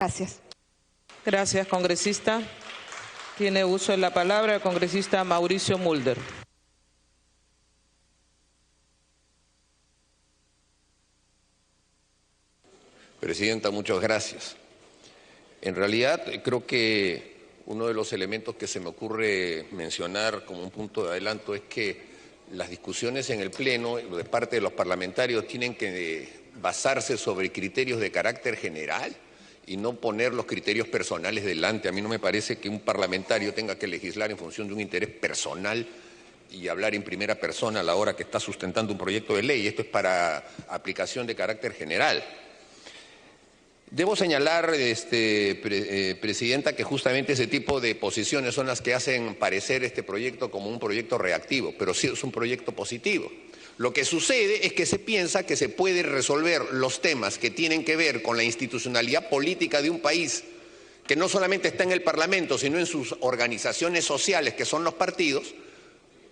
Gracias. Gracias, congresista. Tiene uso de la palabra el congresista Mauricio Mulder. Presidenta, muchas gracias. En realidad, creo que uno de los elementos que se me ocurre mencionar como un punto de adelanto es que las discusiones en el Pleno, de parte de los parlamentarios, tienen que basarse sobre criterios de carácter general y no poner los criterios personales delante. A mí no me parece que un parlamentario tenga que legislar en función de un interés personal y hablar en primera persona a la hora que está sustentando un proyecto de ley. Esto es para aplicación de carácter general. Debo señalar, Presidenta, que justamente ese tipo de posiciones son las que hacen parecer este proyecto como un proyecto reactivo, pero sí es un proyecto positivo. Lo que sucede es que se piensa que se puede resolver los temas que tienen que ver con la institucionalidad política de un país, que no solamente está en el Parlamento, sino en sus organizaciones sociales, que son los partidos,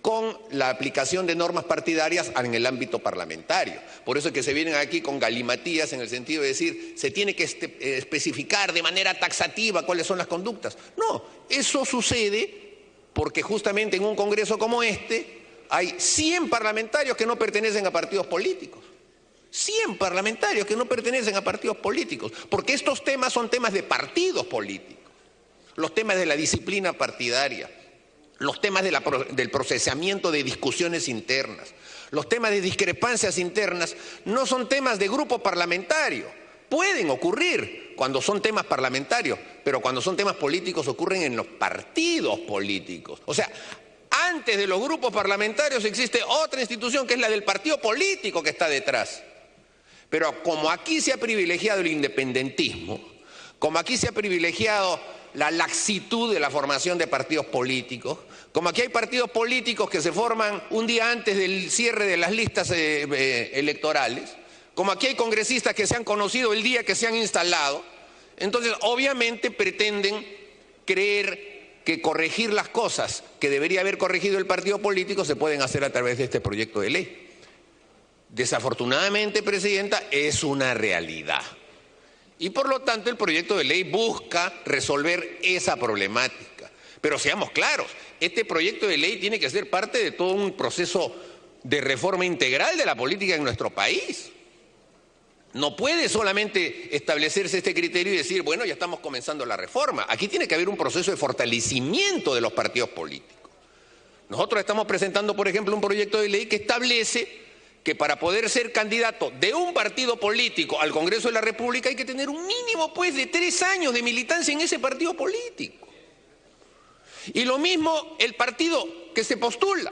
con la aplicación de normas partidarias en el ámbito parlamentario. Por eso es que se vienen aquí con galimatías en el sentido de decir, se tiene que especificar de manera taxativa cuáles son las conductas. No, eso sucede porque justamente en un congreso como este hay 100 parlamentarios que no pertenecen a partidos políticos. 100 parlamentarios que no pertenecen a partidos políticos, porque estos temas son temas de partidos políticos. Los temas de la disciplina partidaria, los temas del procesamiento de discusiones internas, los temas de discrepancias internas, no son temas de grupo parlamentario. Pueden ocurrir cuando son temas parlamentarios, pero cuando son temas políticos ocurren en los partidos políticos. O sea, antes de los grupos parlamentarios existe otra institución que es la del partido político que está detrás. Pero como aquí se ha privilegiado el independentismo, como aquí se ha privilegiado la laxitud de la formación de partidos políticos, como aquí hay partidos políticos que se forman un día antes del cierre de las listas electorales, como aquí hay congresistas que se han conocido el día que se han instalado, entonces obviamente pretenden creer que corregir las cosas que debería haber corregido el partido político se pueden hacer a través de este proyecto de ley. Desafortunadamente, Presidenta, es una realidad. Y por lo tanto el proyecto de ley busca resolver esa problemática. Pero seamos claros, este proyecto de ley tiene que ser parte de todo un proceso de reforma integral de la política en nuestro país. No puede solamente establecerse este criterio y decir, bueno, ya estamos comenzando la reforma. Aquí tiene que haber un proceso de fortalecimiento de los partidos políticos. Nosotros estamos presentando, por ejemplo, un proyecto de ley que establece que para poder ser candidato de un partido político al Congreso de la República hay que tener un mínimo, pues, de 3 años de militancia en ese partido político. Y lo mismo el partido que se postula.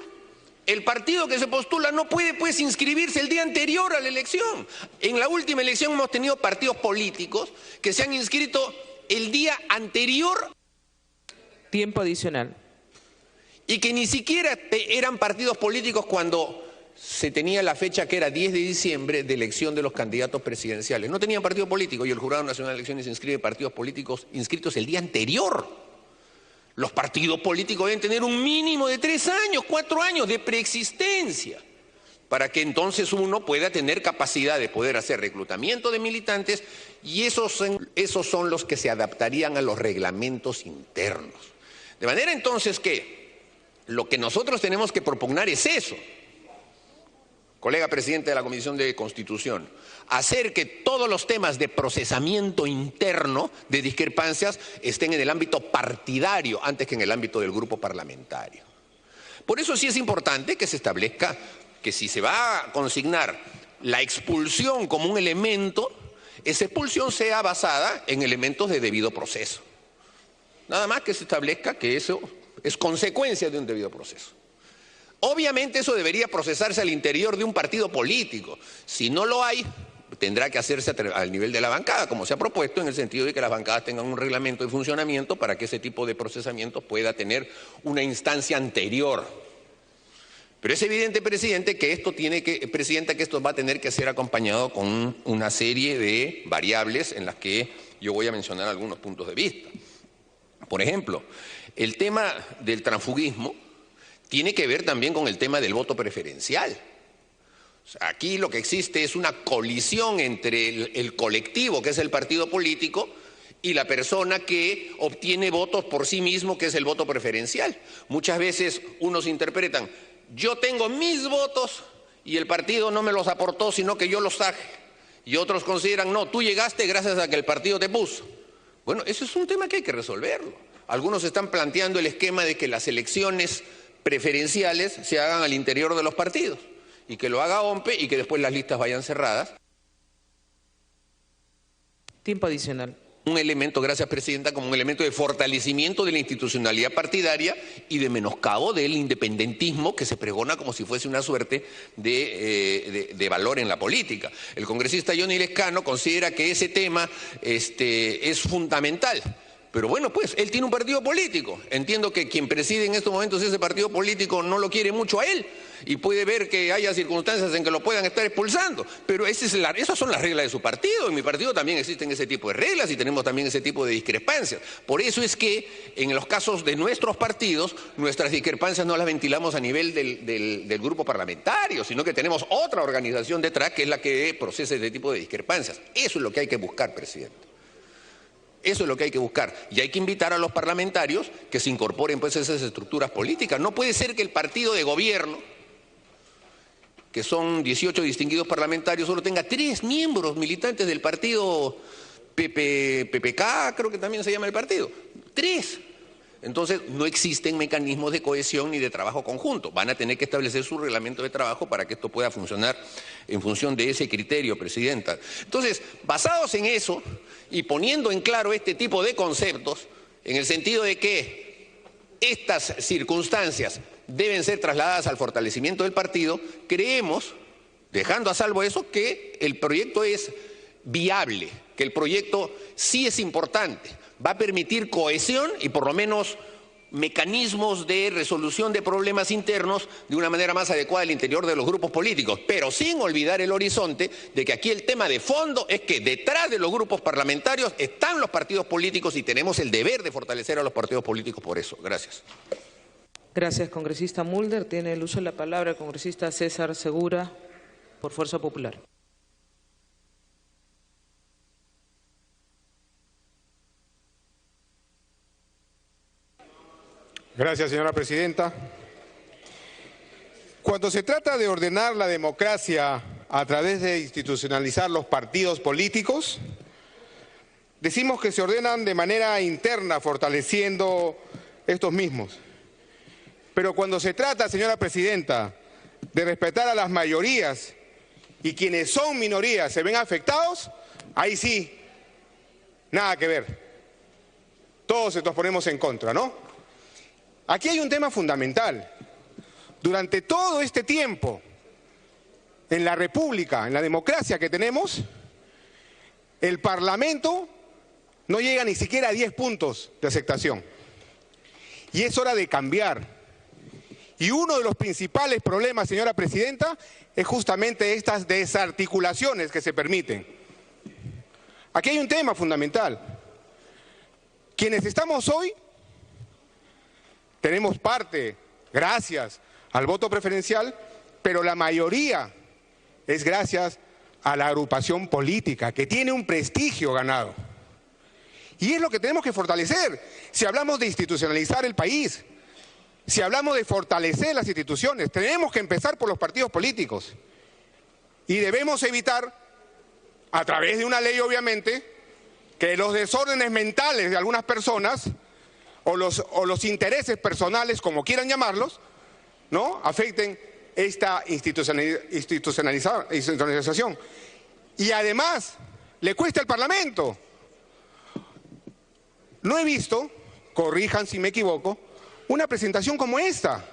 El partido que se postula no puede, pues, inscribirse el día anterior a la elección. En la última elección hemos tenido partidos políticos que se han inscrito el día anterior. Tiempo adicional. Y que ni siquiera eran partidos políticos cuando se tenía la fecha que era 10 de diciembre de elección de los candidatos presidenciales. No tenían partido político y el Jurado Nacional de Elecciones inscribe partidos políticos inscritos el día anterior. Los partidos políticos deben tener un mínimo de 3 años, 4 años de preexistencia para que entonces uno pueda tener capacidad de poder hacer reclutamiento de militantes y esos son los que se adaptarían a los reglamentos internos. De manera entonces que lo que nosotros tenemos que propugnar es eso. Colega presidente de la Comisión de Constitución, hacer que todos los temas de procesamiento interno de discrepancias estén en el ámbito partidario antes que en el ámbito del grupo parlamentario. Por eso sí es importante que se establezca que si se va a consignar la expulsión como un elemento, esa expulsión sea basada en elementos de debido proceso. Nada más que se establezca que eso es consecuencia de un debido proceso. Obviamente eso debería procesarse al interior de un partido político. Si no lo hay, tendrá que hacerse al nivel de la bancada, como se ha propuesto, en el sentido de que las bancadas tengan un reglamento de funcionamiento para que ese tipo de procesamiento pueda tener una instancia anterior. Pero es evidente, Presidente, que esto va a tener que ser acompañado con una serie de variables en las que yo voy a mencionar algunos puntos de vista. Por ejemplo, el tema del transfugismo tiene que ver también con el tema del voto preferencial. O sea, aquí lo que existe es una colisión entre el colectivo, que es el partido político, y la persona que obtiene votos por sí mismo, que es el voto preferencial. Muchas veces unos interpretan, yo tengo mis votos y el partido no me los aportó, sino que yo los traje. Y otros consideran, no, tú llegaste gracias a que el partido te puso. Bueno, eso es un tema que hay que resolverlo. Algunos están planteando el esquema de que las elecciones preferenciales se hagan al interior de los partidos y que lo haga OMPE y que después las listas vayan cerradas. Tiempo adicional. Un elemento, gracias Presidenta, como un elemento de fortalecimiento de la institucionalidad partidaria y de menoscabo del independentismo que se pregona como si fuese una suerte de valor en la política. El congresista Johnny Lescano considera que ese tema es fundamental. Pero bueno, pues, él tiene un partido político. Entiendo que quien preside en estos momentos ese partido político no lo quiere mucho a él y puede ver que haya circunstancias en que lo puedan estar expulsando. Pero esas son las reglas de su partido. En mi partido también existen ese tipo de reglas y tenemos también ese tipo de discrepancias. Por eso es que en los casos de nuestros partidos, nuestras discrepancias no las ventilamos a nivel del grupo parlamentario, sino que tenemos otra organización detrás que es la que procesa ese tipo de discrepancias. Eso es lo que hay que buscar, Presidente. Eso es lo que hay que buscar. Y hay que invitar a los parlamentarios que se incorporen pues a esas estructuras políticas. No puede ser que el partido de gobierno, que son 18 distinguidos parlamentarios, solo tenga 3 miembros militantes del partido PPK, creo que también se llama el partido. 3. Entonces, no existen mecanismos de cohesión ni de trabajo conjunto. Van a tener que establecer su reglamento de trabajo para que esto pueda funcionar en función de ese criterio, Presidenta. Entonces, basados en eso y poniendo en claro este tipo de conceptos, en el sentido de que estas circunstancias deben ser trasladadas al fortalecimiento del partido, creemos, dejando a salvo eso, que el proyecto es viable, que el proyecto sí es importante. Va a permitir cohesión y por lo menos mecanismos de resolución de problemas internos de una manera más adecuada al interior de los grupos políticos, pero sin olvidar el horizonte de que aquí el tema de fondo es que detrás de los grupos parlamentarios están los partidos políticos y tenemos el deber de fortalecer a los partidos políticos por eso. Gracias. Gracias, congresista Mulder. Tiene el uso de la palabra el congresista César Segura, por Fuerza Popular. Gracias, señora presidenta. Cuando se trata de ordenar la democracia a través de institucionalizar los partidos políticos, decimos que se ordenan de manera interna, fortaleciendo estos mismos. Pero cuando se trata, señora presidenta, de respetar a las mayorías y quienes son minorías se ven afectados, ahí sí, nada que ver. Todos nos ponemos en contra, ¿no? Aquí hay un tema fundamental. Durante todo este tiempo, en la República, en la democracia que tenemos, el Parlamento no llega ni siquiera a 10 puntos de aceptación. Y es hora de cambiar. Y uno de los principales problemas, señora presidenta, es justamente estas desarticulaciones que se permiten. Aquí hay un tema fundamental. Quienes estamos hoy tenemos parte, gracias al voto preferencial, pero la mayoría es gracias a la agrupación política, que tiene un prestigio ganado. Y es lo que tenemos que fortalecer. Si hablamos de institucionalizar el país, si hablamos de fortalecer las instituciones, tenemos que empezar por los partidos políticos. Y debemos evitar, a través de una ley obviamente, que los desórdenes mentales de algunas personas o los intereses personales, como quieran llamarlos, ¿no?, afecten esta institucionalización. Y además, le cuesta al Parlamento. No he visto, corrijan si me equivoco, una presentación como esta,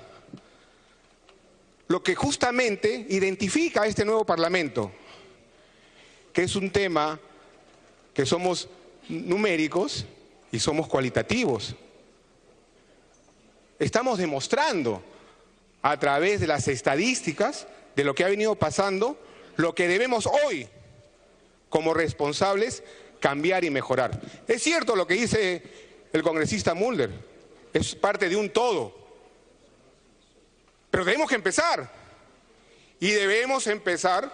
lo que justamente identifica a este nuevo Parlamento, que es un tema que somos numéricos y somos cualitativos. Estamos demostrando a través de las estadísticas de lo que ha venido pasando, lo que debemos hoy, como responsables, cambiar y mejorar. Es cierto lo que dice el congresista Mulder, es parte de un todo. Pero debemos que empezar. Y debemos empezar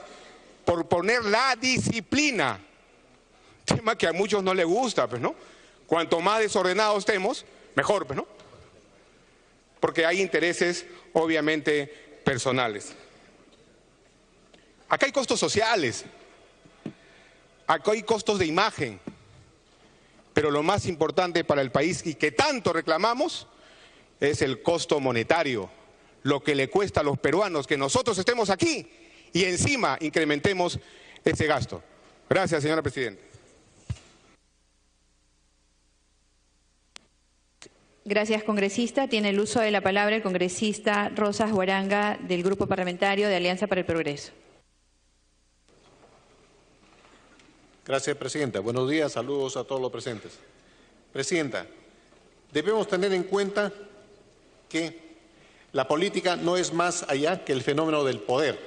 por poner la disciplina. tema que a muchos no les gusta, pues, ¿no? Cuanto más desordenados estemos, mejor, pues, ¿no? Porque hay intereses, obviamente, personales. Acá hay costos sociales, acá hay costos de imagen, pero lo más importante para el país y que tanto reclamamos es el costo monetario, lo que le cuesta a los peruanos que nosotros estemos aquí y encima incrementemos ese gasto. Gracias, señora presidenta. Gracias, congresista. Tiene el uso de la palabra el congresista Rosas Huaranga, del Grupo Parlamentario de Alianza para el Progreso. Gracias, presidenta. Buenos días, saludos a todos los presentes. Presidenta, debemos tener en cuenta que la política no es más allá que el fenómeno del poder.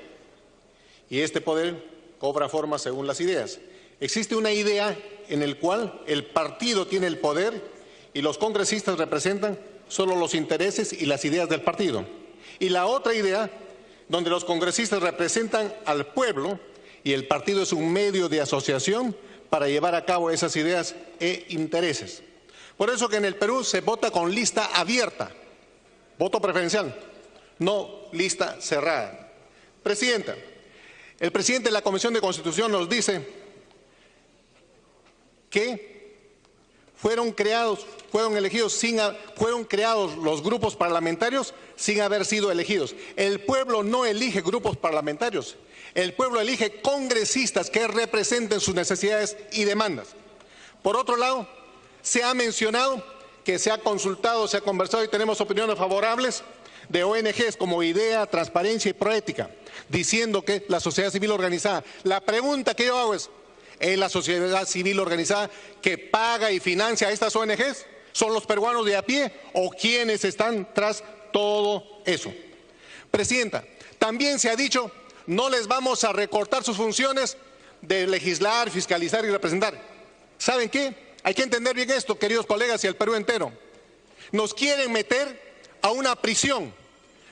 Y este poder cobra forma según las ideas. Existe una idea en la cual el partido tiene el poder y los congresistas representan solo los intereses y las ideas del partido. Y la otra idea, donde los congresistas representan al pueblo y el partido es un medio de asociación para llevar a cabo esas ideas e intereses. Por eso que en el Perú se vota con lista abierta, voto preferencial, no lista cerrada. Presidenta, el presidente de la Comisión de Constitución nos dice que fueron creados los grupos parlamentarios sin haber sido elegidos. El pueblo no elige grupos parlamentarios, el pueblo elige congresistas que representen sus necesidades y demandas. Por otro lado, se ha mencionado que se ha consultado, se ha conversado y tenemos opiniones favorables de ONGs como IDEA, Transparencia y Proética, diciendo que la sociedad civil organizada. La pregunta que yo hago ¿es la sociedad civil organizada que paga y financia a estas ONGs? ¿Son los peruanos de a pie o quienes están tras todo eso? Presidenta, también se ha dicho, no les vamos a recortar sus funciones de legislar, fiscalizar y representar. ¿Saben qué? Hay que entender bien esto, queridos colegas, y el Perú entero. Nos quieren meter a una prisión.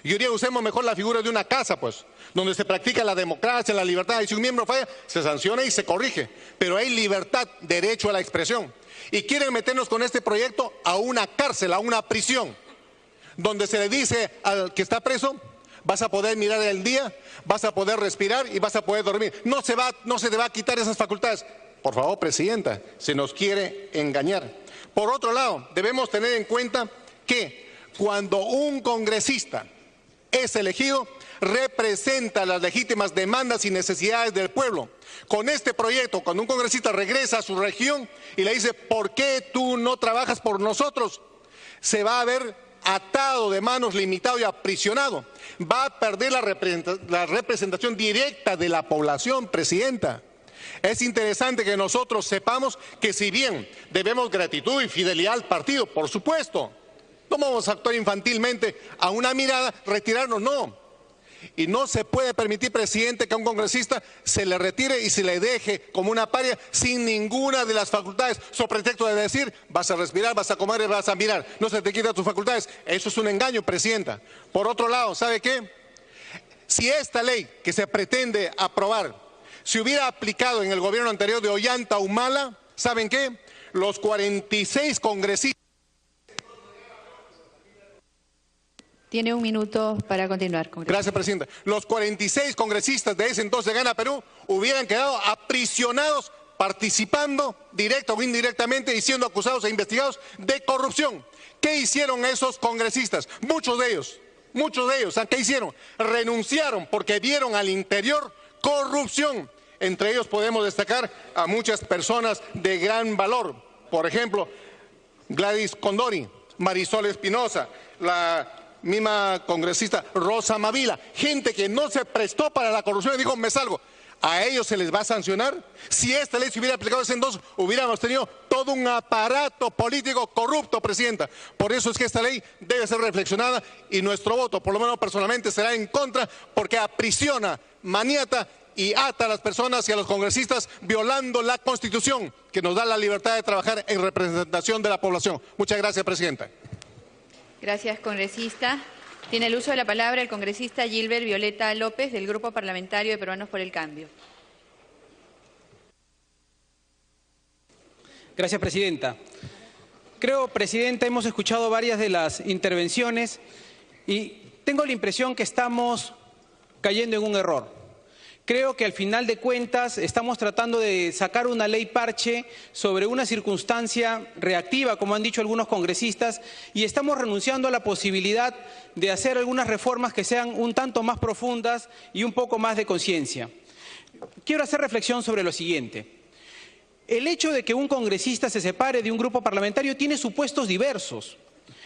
Yo diría, usemos mejor la figura de una casa, pues, donde se practica la democracia, la libertad, y si un miembro falla, se sanciona y se corrige. Pero hay libertad, derecho a la expresión. Y quieren meternos con este proyecto a una cárcel, a una prisión, donde se le dice al que está preso, vas a poder mirar el día, vas a poder respirar y vas a poder dormir. No se te va a quitar esas facultades. Por favor, presidenta, se nos quiere engañar. Por otro lado, debemos tener en cuenta que cuando un congresista es elegido, representa las legítimas demandas y necesidades del pueblo. Con este proyecto, cuando un congresista regresa a su región y le dice, ¿por qué tú no trabajas por nosotros?, se va a ver atado de manos, limitado y aprisionado. Va a perder la representación directa de la población, presidenta. Es interesante que nosotros sepamos que si bien debemos gratitud y fidelidad al partido, por supuesto, no vamos a actuar infantilmente a una mirada, retirarnos, no. Y no se puede permitir, presidente, que a un congresista se le retire y se le deje como una paria sin ninguna de las facultades, sobre pretexto de decir, vas a respirar, vas a comer, vas a mirar, no se te quitan tus facultades. Eso es un engaño, presidenta. Por otro lado, ¿sabe qué? Si esta ley que se pretende aprobar se hubiera aplicado en el gobierno anterior de Ollanta Humala, ¿saben qué? Los 46 congresistas. Tiene un minuto para continuar, congresista. Gracias, presidenta. Los 46 congresistas de ese entonces Gana Perú hubieran quedado aprisionados participando directa o indirectamente y siendo acusados e investigados de corrupción. ¿Qué hicieron esos congresistas? Muchos de ellos, ¿qué hicieron? Renunciaron porque vieron al interior corrupción. Entre ellos podemos destacar a muchas personas de gran valor. Por ejemplo, Gladys Condori, Marisol Espinosa, la misma congresista Rosa Mavila, gente que no se prestó para la corrupción y dijo, me salgo. ¿A ellos se les va a sancionar? Si esta ley se hubiera aplicado ese entonces, hubiéramos tenido todo un aparato político corrupto, presidenta. Por eso es que esta ley debe ser reflexionada y nuestro voto, por lo menos personalmente, será en contra porque aprisiona, maniata y ata a las personas y a los congresistas violando la Constitución que nos da la libertad de trabajar en representación de la población. Muchas gracias, presidenta. Gracias, congresista. Tiene el uso de la palabra el congresista Gilbert Violeta López, del Grupo Parlamentario de Peruanos por el Cambio. Gracias, Presidenta. Creo, Presidenta, hemos escuchado varias de las intervenciones y tengo la impresión que estamos cayendo en un error. Creo que al final de cuentas estamos tratando de sacar una ley parche sobre una circunstancia reactiva, como han dicho algunos congresistas, y estamos renunciando a la posibilidad de hacer algunas reformas que sean un tanto más profundas y un poco más de conciencia. Quiero hacer reflexión sobre lo siguiente. El hecho de que un congresista se separe de un grupo parlamentario tiene supuestos diversos.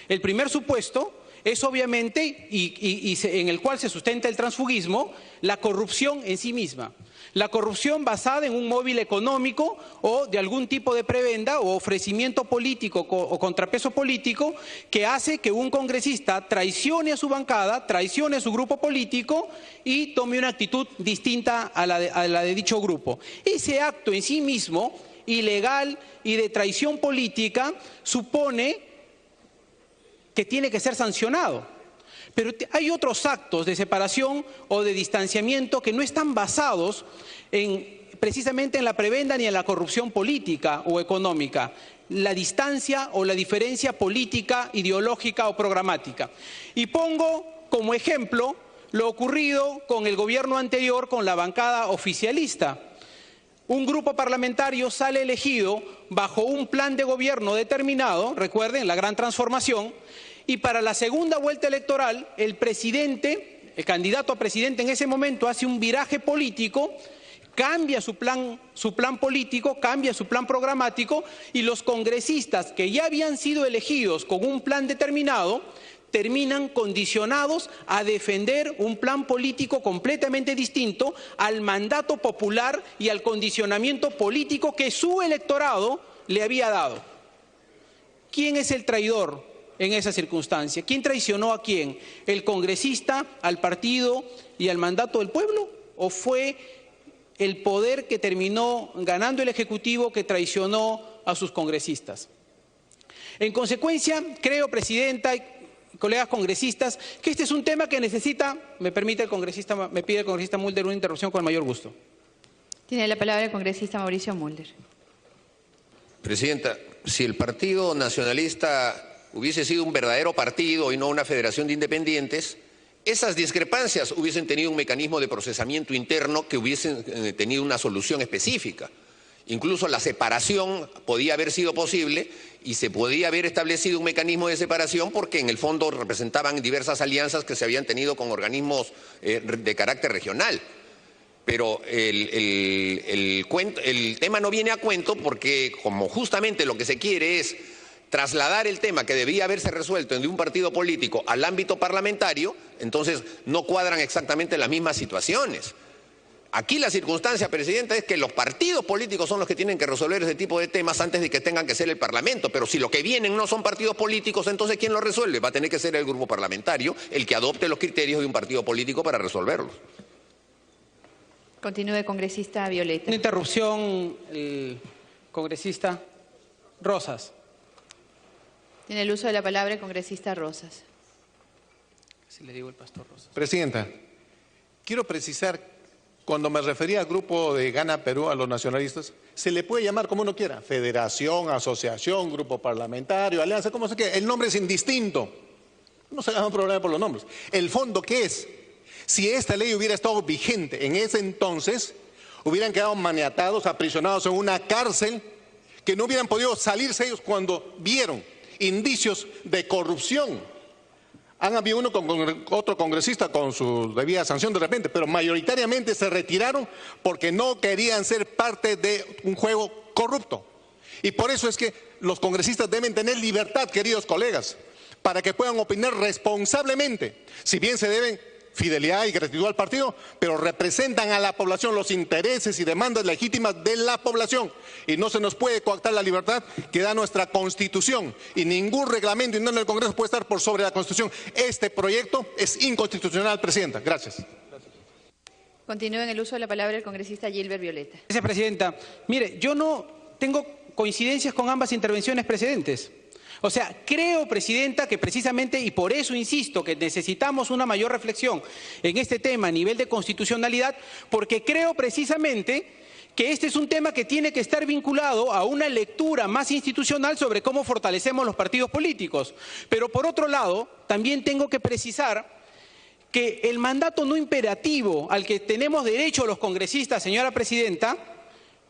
El primer supuesto es obviamente, en el cual se sustenta el transfugismo, la corrupción en sí misma. La corrupción basada en un móvil económico o de algún tipo de prebenda o ofrecimiento político o contrapeso político que hace que un congresista traicione a su bancada, traicione a su grupo político y tome una actitud distinta a la de dicho grupo. Ese acto en sí mismo, ilegal y de traición política, supone que tiene que ser sancionado. Pero hay otros actos de separación o de distanciamiento que no están basados precisamente en la prebenda ni en la corrupción política o económica, la distancia o la diferencia política, ideológica o programática. Y pongo como ejemplo lo ocurrido con el gobierno anterior, con la bancada oficialista. Un grupo parlamentario sale elegido bajo un plan de gobierno determinado, recuerden, la gran transformación, y para la segunda vuelta electoral el presidente, el candidato a presidente en ese momento hace un viraje político, cambia su plan político, cambia su plan programático y los congresistas que ya habían sido elegidos con un plan determinado terminan condicionados a defender un plan político completamente distinto al mandato popular y al condicionamiento político que su electorado le había dado. ¿Quién es el traidor en esa circunstancia? ¿Quién traicionó a quién? ¿El congresista al partido y al mandato del pueblo? ¿O fue el poder que terminó ganando el Ejecutivo que traicionó a sus congresistas? En consecuencia, creo, Presidenta, colegas congresistas, que este es un tema que necesita, me pide el congresista Mulder una interrupción con el mayor gusto. Tiene la palabra el congresista Mauricio Mulder. Presidenta, si el Partido Nacionalista hubiese sido un verdadero partido y no una federación de independientes, esas discrepancias hubiesen tenido un mecanismo de procesamiento interno que hubiesen tenido una solución específica. Incluso la separación podía haber sido posible y se podía haber establecido un mecanismo de separación porque en el fondo representaban diversas alianzas que se habían tenido con organismos de carácter regional. Pero el tema no viene a cuento porque como justamente lo que se quiere es trasladar el tema que debía haberse resuelto de un partido político al ámbito parlamentario, entonces no cuadran exactamente las mismas situaciones. Aquí la circunstancia, Presidenta, es que los partidos políticos son los que tienen que resolver ese tipo de temas antes de que tengan que ser el Parlamento. Pero si lo que vienen no son partidos políticos, entonces ¿quién lo resuelve? Va a tener que ser el grupo parlamentario el que adopte los criterios de un partido político para resolverlos. Continúe, congresista Violeta. Una interrupción, el congresista Rosas. Tiene el uso de la palabra el congresista Rosas. Si le digo el pastor Rosas. Presidenta, quiero precisar. Cuando me refería al grupo de Gana Perú, a los nacionalistas, se le puede llamar como uno quiera, federación, asociación, grupo parlamentario, alianza, como se quiera. El nombre es indistinto. No se haga un problema por los nombres. El fondo, ¿qué es? Si esta ley hubiera estado vigente en ese entonces, hubieran quedado maniatados, aprisionados en una cárcel, que no hubieran podido salirse ellos cuando vieron indicios de corrupción. Han habido uno con otro congresista con su debida sanción de repente, pero mayoritariamente se retiraron porque no querían ser parte de un juego corrupto. Y por eso es que los congresistas deben tener libertad, queridos colegas, para que puedan opinar responsablemente. Si bien se deben fidelidad y gratitud al partido, pero representan a la población, los intereses y demandas legítimas de la población. Y no se nos puede coartar la libertad que da nuestra Constitución. Y ningún reglamento interno del Congreso puede estar por sobre la Constitución. Este proyecto es inconstitucional, Presidenta. Gracias. Continúe en el uso de la palabra el congresista Gilbert Violeta. Gracias, Presidenta. Mire, yo no tengo coincidencias con ambas intervenciones precedentes. O sea, creo, Presidenta, que precisamente, y por eso insisto, que necesitamos una mayor reflexión en este tema a nivel de constitucionalidad, porque creo precisamente que este es un tema que tiene que estar vinculado a una lectura más institucional sobre cómo fortalecemos los partidos políticos. Pero por otro lado, también tengo que precisar que el mandato no imperativo al que tenemos derecho los congresistas, señora presidenta,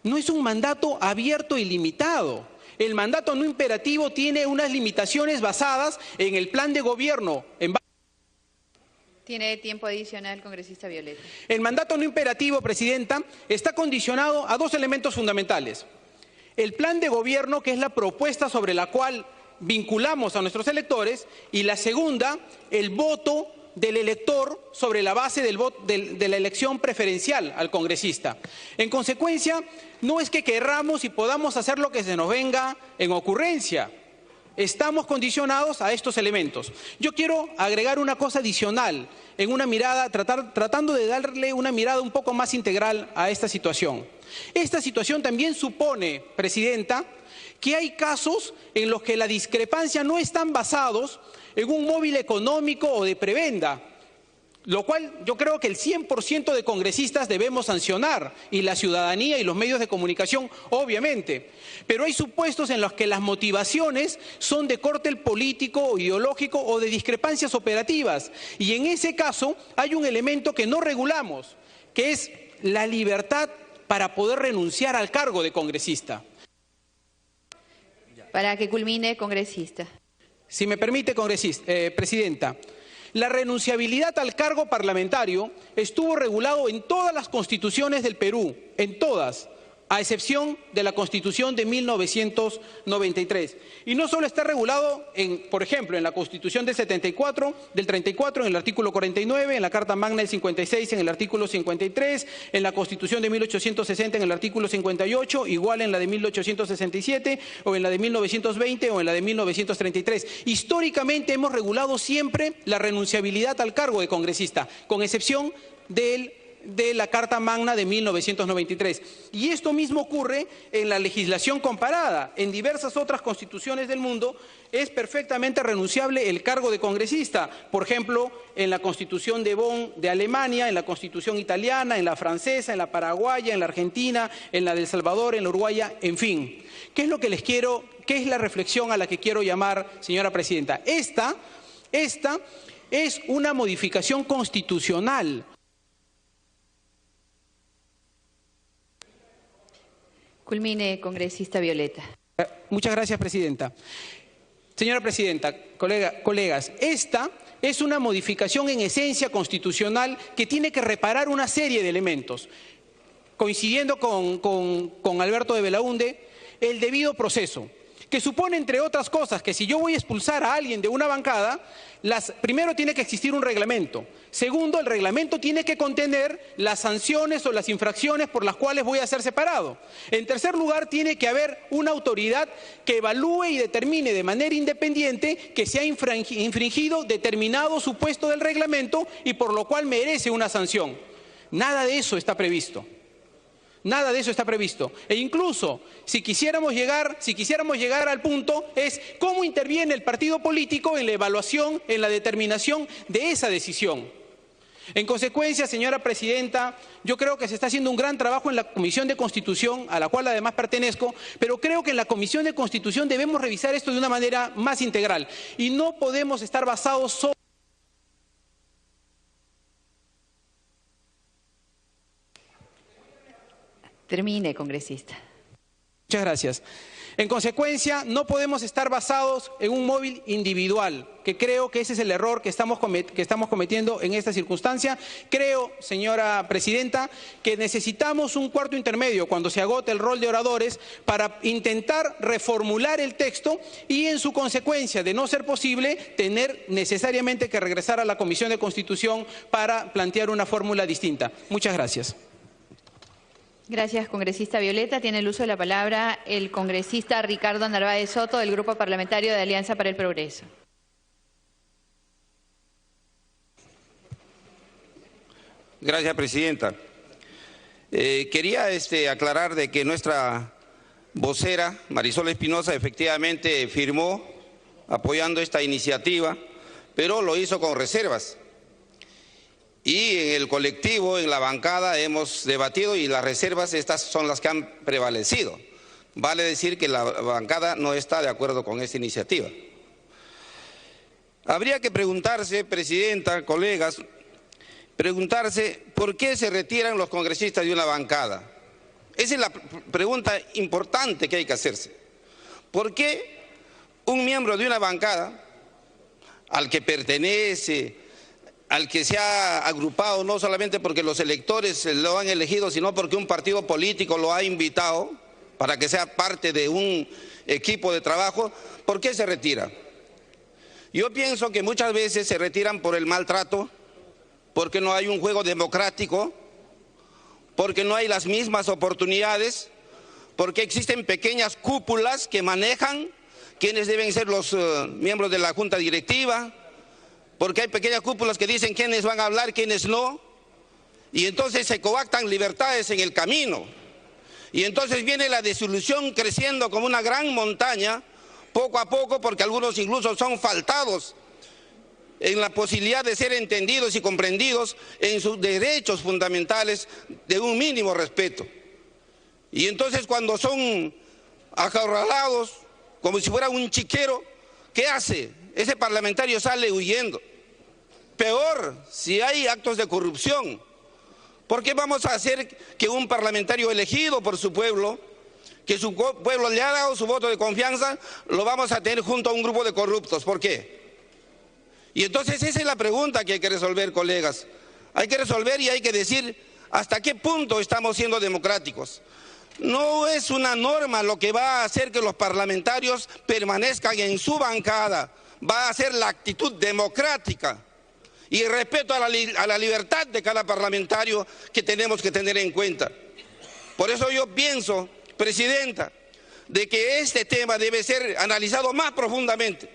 no es un mandato abierto y limitado. El mandato no imperativo tiene unas limitaciones basadas en el plan de gobierno. Tiene tiempo adicional, congresista Violeta. El mandato no imperativo, presidenta, está condicionado a dos elementos fundamentales. El plan de gobierno, que es la propuesta sobre la cual vinculamos a nuestros electores, y la segunda, el voto del elector sobre la base de la elección preferencial al congresista. En consecuencia, no es que querramos y podamos hacer lo que se nos venga en ocurrencia. Estamos condicionados a estos elementos. Yo quiero agregar una cosa adicional, en una mirada, tratando de darle una mirada un poco más integral a esta situación. Esta situación también supone, presidenta, que hay casos en los que la discrepancia no están basados en un móvil económico o de prebenda, lo cual yo creo que el 100% de congresistas debemos sancionar, y la ciudadanía y los medios de comunicación, obviamente. Pero hay supuestos en los que las motivaciones son de corte político o ideológico o de discrepancias operativas. Y en ese caso hay un elemento que no regulamos, que es la libertad para poder renunciar al cargo de congresista. Para que culmine, congresista. Si me permite, presidenta. La renunciabilidad al cargo parlamentario estuvo regulado en todas las constituciones del Perú, en todas, a excepción de la Constitución de 1993. Y no solo está regulado, por ejemplo, en la Constitución del 74, del 34, en el artículo 49, en la Carta Magna del 56, en el artículo 53, en la Constitución de 1860, en el artículo 58, igual en la de 1867, o en la de 1920, o en la de 1933. Históricamente hemos regulado siempre la renunciabilidad al cargo de congresista, con excepción de la Carta Magna de 1993. Y esto mismo ocurre en la legislación comparada. En diversas otras constituciones del mundo es perfectamente renunciable el cargo de congresista. Por ejemplo, en la Constitución de Bonn de Alemania, en la Constitución italiana, en la francesa, en la paraguaya, en la argentina, en la de El Salvador, en la uruguaya, en fin. ¿Qué es lo que qué es la reflexión a la que quiero llamar, señora presidenta? Esta es una modificación constitucional. Culmine, congresista Violeta. Muchas gracias, presidenta. Señora presidenta, colegas, esta es una modificación en esencia constitucional que tiene que reparar una serie de elementos. Coincidiendo con Alberto de Belaunde, el debido proceso, que supone, entre otras cosas, que si yo voy a expulsar a alguien de una bancada, primero tiene que existir un reglamento. Segundo, el reglamento tiene que contener las sanciones o las infracciones por las cuales voy a ser separado. En tercer lugar, tiene que haber una autoridad que evalúe y determine de manera independiente que se ha infringido determinado supuesto del reglamento y por lo cual merece una sanción. Nada de eso está previsto. Nada de eso está previsto. E incluso, si quisiéramos llegar al punto, es cómo interviene el partido político en la evaluación, en la determinación de esa decisión. En consecuencia, señora presidenta, yo creo que se está haciendo un gran trabajo en la Comisión de Constitución, a la cual además pertenezco, pero creo que en la Comisión de Constitución debemos revisar esto de una manera más integral. Y no podemos estar basados solo. Termine, congresista. Muchas gracias. En consecuencia, no podemos estar basados en un móvil individual, que creo que ese es el error que estamos cometiendo en esta circunstancia. Creo, señora presidenta, que necesitamos un cuarto intermedio cuando se agote el rol de oradores para intentar reformular el texto y, en su consecuencia, de no ser posible, tener necesariamente que regresar a la Comisión de Constitución para plantear una fórmula distinta. Muchas gracias. Gracias, congresista Violeta. Tiene el uso de la palabra el congresista Ricardo Narváez Soto, del Grupo Parlamentario de Alianza para el Progreso. Gracias, presidenta. Quería aclarar de que nuestra vocera, Marisol Espinosa, efectivamente firmó apoyando esta iniciativa, pero lo hizo con reservas. y en el colectivo, en la bancada, hemos debatido y las reservas estas son las que han prevalecido. Vale decir que la bancada no está de acuerdo con esta iniciativa. Habría que preguntarse, presidenta, colegas, por qué se retiran los congresistas de una bancada. Esa es la pregunta importante que hay que hacerse. ¿Por qué un miembro de una bancada, al que pertenece, al que se ha agrupado, no solamente porque los electores lo han elegido, sino porque un partido político lo ha invitado para que sea parte de un equipo de trabajo, ¿por qué se retira? Yo pienso que muchas veces se retiran por el maltrato, porque no hay un juego democrático, porque no hay las mismas oportunidades, porque existen pequeñas cúpulas que manejan quiénes deben ser los miembros de la junta directiva, porque hay pequeñas cúpulas que dicen quiénes van a hablar, quiénes no, y entonces se coactan libertades en el camino. Y entonces viene la desilusión creciendo como una gran montaña, poco a poco, porque algunos incluso son faltados en la posibilidad de ser entendidos y comprendidos en sus derechos fundamentales de un mínimo respeto. Y entonces cuando son acorralados, como si fuera un chiquero, ¿qué hace? Ese parlamentario sale huyendo. Peor, si hay actos de corrupción. ¿Por qué vamos a hacer que un parlamentario elegido por su pueblo, que su pueblo le ha dado su voto de confianza, lo vamos a tener junto a un grupo de corruptos? ¿Por qué? Y entonces esa es la pregunta que hay que resolver, colegas. Hay que resolver y hay que decir hasta qué punto estamos siendo democráticos. No es una norma lo que va a hacer que los parlamentarios permanezcan en su bancada. Va a ser la actitud democrática y el respeto a la libertad de cada parlamentario que tenemos que tener en cuenta. Por eso yo pienso, presidenta, de que este tema debe ser analizado más profundamente.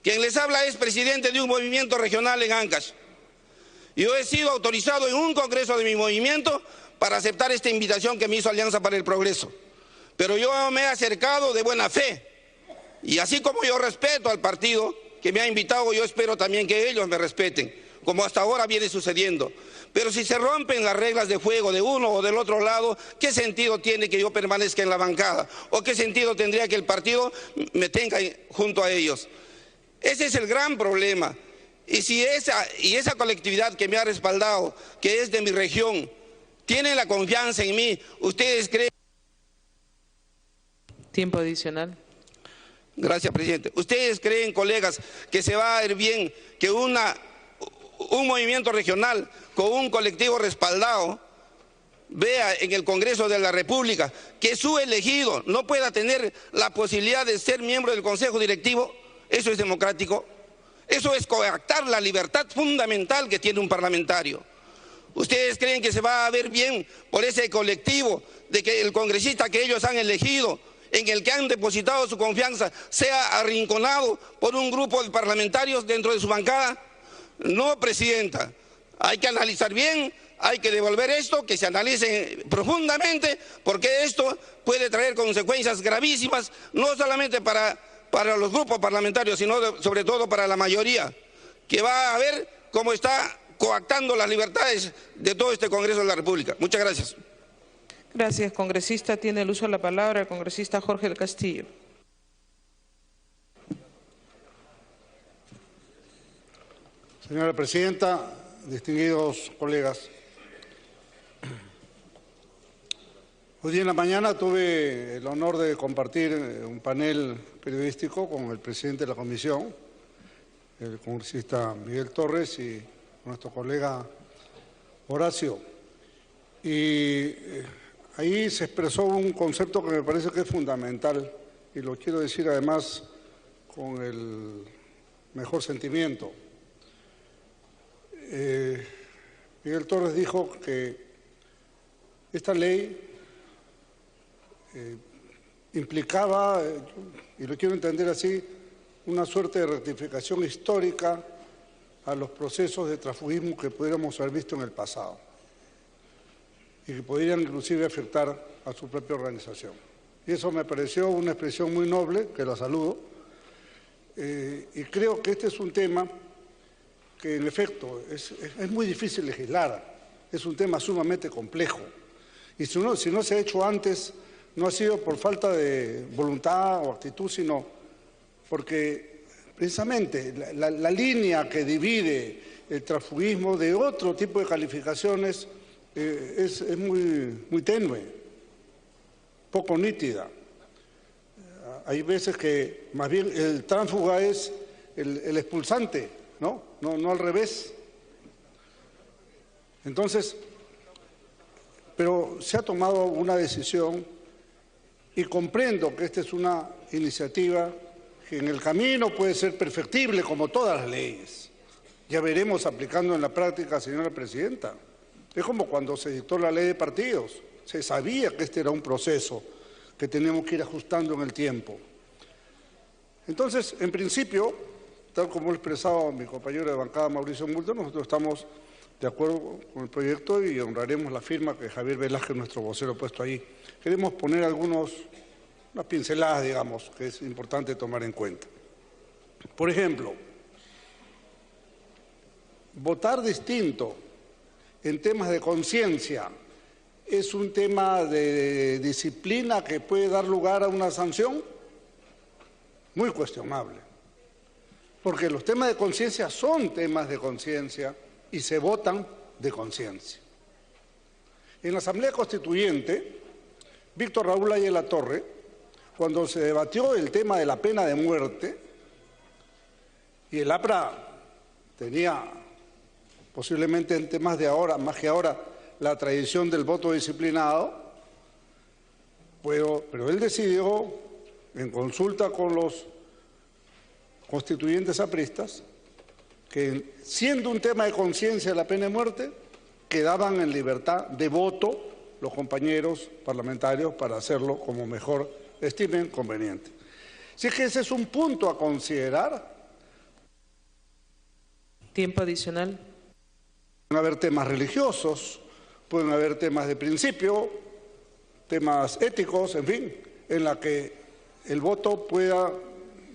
Quien les habla es presidente de un movimiento regional en Ancash. Yo he sido autorizado en un congreso de mi movimiento para aceptar esta invitación que me hizo Alianza para el Progreso. Pero yo me he acercado de buena fe. Y así como yo respeto al partido que me ha invitado, yo espero también que ellos me respeten, como hasta ahora viene sucediendo. Pero si se rompen las reglas de juego de uno o del otro lado, ¿qué sentido tiene que yo permanezca en la bancada? ¿O qué sentido tendría que el partido me tenga junto a ellos? Ese es el gran problema. Y esa colectividad que me ha respaldado, que es de mi región, tiene la confianza en mí, ¿ustedes creen? Tiempo adicional. Gracias, presidente. ¿Ustedes creen, colegas, que se va a ver bien que un movimiento regional con un colectivo respaldado vea en el Congreso de la República que su elegido no pueda tener la posibilidad de ser miembro del Consejo Directivo? ¿Eso es democrático? Eso es coactar la libertad fundamental que tiene un parlamentario. ¿Ustedes creen que se va a ver bien por ese colectivo de que el congresista que ellos han elegido, en el que han depositado su confianza, sea arrinconado por un grupo de parlamentarios dentro de su bancada? No, presidenta. Hay que analizar bien, hay que devolver esto, que se analice profundamente, porque esto puede traer consecuencias gravísimas, no solamente para los grupos parlamentarios, sino sobre todo para la mayoría, que va a ver cómo está coactando las libertades de todo este Congreso de la República. Muchas gracias. Gracias, congresista. Tiene el uso de la palabra el congresista Jorge del Castillo. Señora presidenta, distinguidos colegas, hoy día en la mañana tuve el honor de compartir un panel periodístico con el presidente de la comisión, el congresista Miguel Torres, y nuestro colega Horacio. Y ahí se expresó un concepto que me parece que es fundamental, y lo quiero decir además con el mejor sentimiento. Miguel Torres dijo que esta ley implicaba, y lo quiero entender así, una suerte de rectificación histórica a los procesos de transfugismo que pudiéramos haber visto en el pasado y que podrían inclusive afectar a su propia organización. Y eso me pareció una expresión muy noble, que la saludo, y creo que este es un tema que en efecto es muy difícil legislar, es un tema sumamente complejo. Y si no se ha hecho antes, no ha sido por falta de voluntad o actitud, sino porque precisamente la línea que divide el transfugismo de otro tipo de calificaciones es muy tenue, poco nítida. Hay veces que más bien el tránsfuga es el expulsante, no al revés. Entonces, pero se ha tomado una decisión y comprendo que esta es una iniciativa que en el camino puede ser perfectible como todas las leyes. Ya veremos aplicando en la práctica, señora presidenta. Es como cuando se dictó la ley de partidos. Se sabía que este era un proceso que teníamos que ir ajustando en el tiempo. Entonces, en principio, tal como ha expresado mi compañero de bancada Mauricio Mulder, nosotros estamos de acuerdo con el proyecto y honraremos la firma que Javier Velázquez, nuestro vocero, ha puesto ahí. Queremos poner unas pinceladas, digamos, que es importante tomar en cuenta. Por ejemplo, votar distinto en temas de conciencia es un tema de disciplina que puede dar lugar a una sanción muy cuestionable, porque los temas de conciencia son temas de conciencia y se votan de conciencia. En la Asamblea Constituyente, Víctor Raúl Ayala Torre, cuando se debatió el tema de la pena de muerte, y el APRA tenía posiblemente en temas de ahora, más que ahora, la tradición del voto disciplinado, pero él decidió, en consulta con los constituyentes apristas, que siendo un tema de conciencia la pena de muerte, quedaban en libertad de voto los compañeros parlamentarios para hacerlo como mejor estimen conveniente. Si es que ese es un punto a considerar. Tiempo adicional. Pueden haber temas religiosos, pueden haber temas de principio, temas éticos, en fin, en la que el voto pueda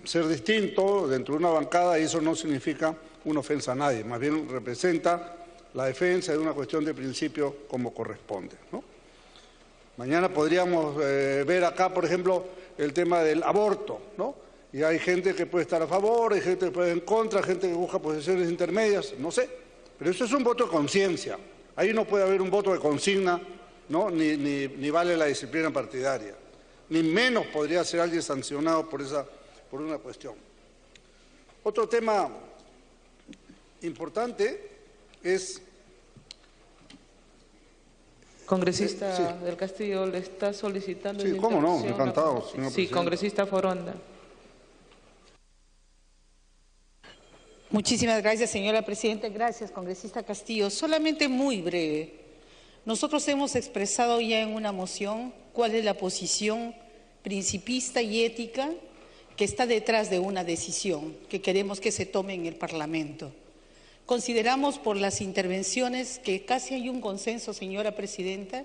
ser distinto dentro de una bancada y eso no significa una ofensa a nadie, más bien representa la defensa de una cuestión de principio como corresponde, ¿no? Mañana podríamos ver acá, por ejemplo, el tema del aborto, ¿no? Y hay gente que puede estar a favor, hay gente que puede en contra, gente que busca posiciones intermedias, no sé, pero eso es un voto de conciencia. Ahí no puede haber un voto de consigna, ¿no? Ni vale la disciplina partidaria, ni menos podría ser alguien sancionado por una cuestión. Otro tema importante es... Congresista sí. del Castillo, le está solicitando... Sí, cómo no, encantado, señor presidente. Sí, congresista Foronda. Muchísimas gracias, señora presidenta. Gracias, congresista Castillo. Solamente muy breve. Nosotros hemos expresado ya en una moción cuál es la posición principista y ética que está detrás de una decisión que queremos que se tome en el Parlamento. Consideramos por las intervenciones que casi hay un consenso, señora presidenta,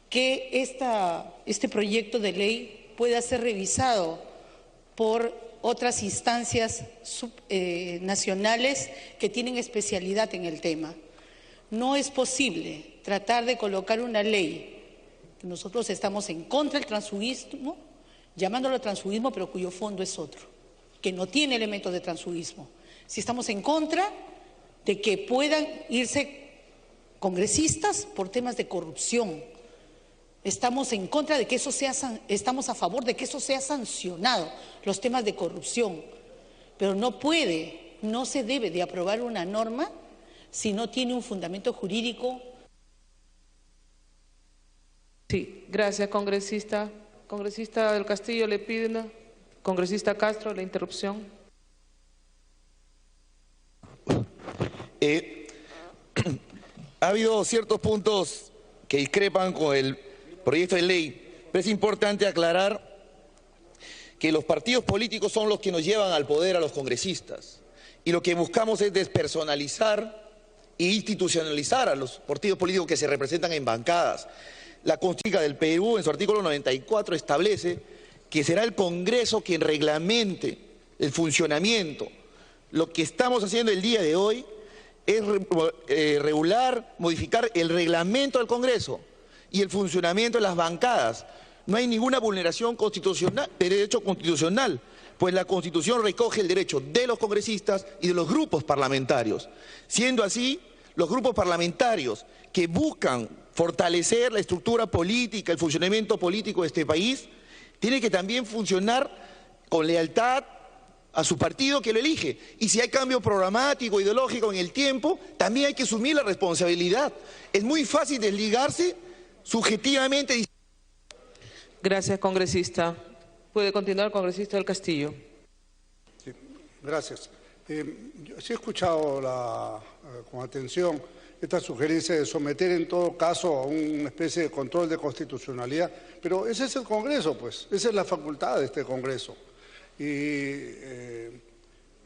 que este proyecto de ley pueda ser revisado por otras instancias nacionales que tienen especialidad en el tema. No es posible tratar de colocar una ley, nosotros estamos en contra del transfugismo, llamándolo transfugismo, pero cuyo fondo es otro, que no tiene elementos de transfugismo. Si estamos en contra de que puedan irse congresistas por temas de corrupción, estamos en contra de que eso estamos a favor de que eso sea sancionado, los temas de corrupción, pero no se debe de aprobar una norma si no tiene un fundamento jurídico. Sí, gracias, congresista. Congresista del Castillo, le piden, congresista Castro, la interrupción. Ha habido ciertos puntos que discrepan con el proyecto de ley, pero es importante aclarar que los partidos políticos son los que nos llevan al poder a los congresistas y lo que buscamos es despersonalizar e institucionalizar a los partidos políticos que se representan en bancadas. La Constitución del Perú, en su artículo 94, establece que será el Congreso quien reglamente el funcionamiento. Lo que estamos haciendo el día de hoy es regular, modificar el reglamento del Congreso y el funcionamiento de las bancadas. No hay ninguna vulneración constitucional, de derecho constitucional, pues la Constitución recoge el derecho de los congresistas y de los grupos parlamentarios. Siendo así, los grupos parlamentarios que buscan fortalecer la estructura política, el funcionamiento político de este país, tienen que también funcionar con lealtad a su partido que lo elige. Y si hay cambio programático, ideológico en el tiempo, también hay que asumir la responsabilidad. Es muy fácil desligarse subjetivamente. Gracias, congresista. Puede continuar, congresista del Castillo. Sí, gracias. Yo sí he escuchado con atención esta sugerencia de someter en todo caso a una especie de control de constitucionalidad, pero ese es el Congreso, pues, esa es la facultad de este Congreso. Y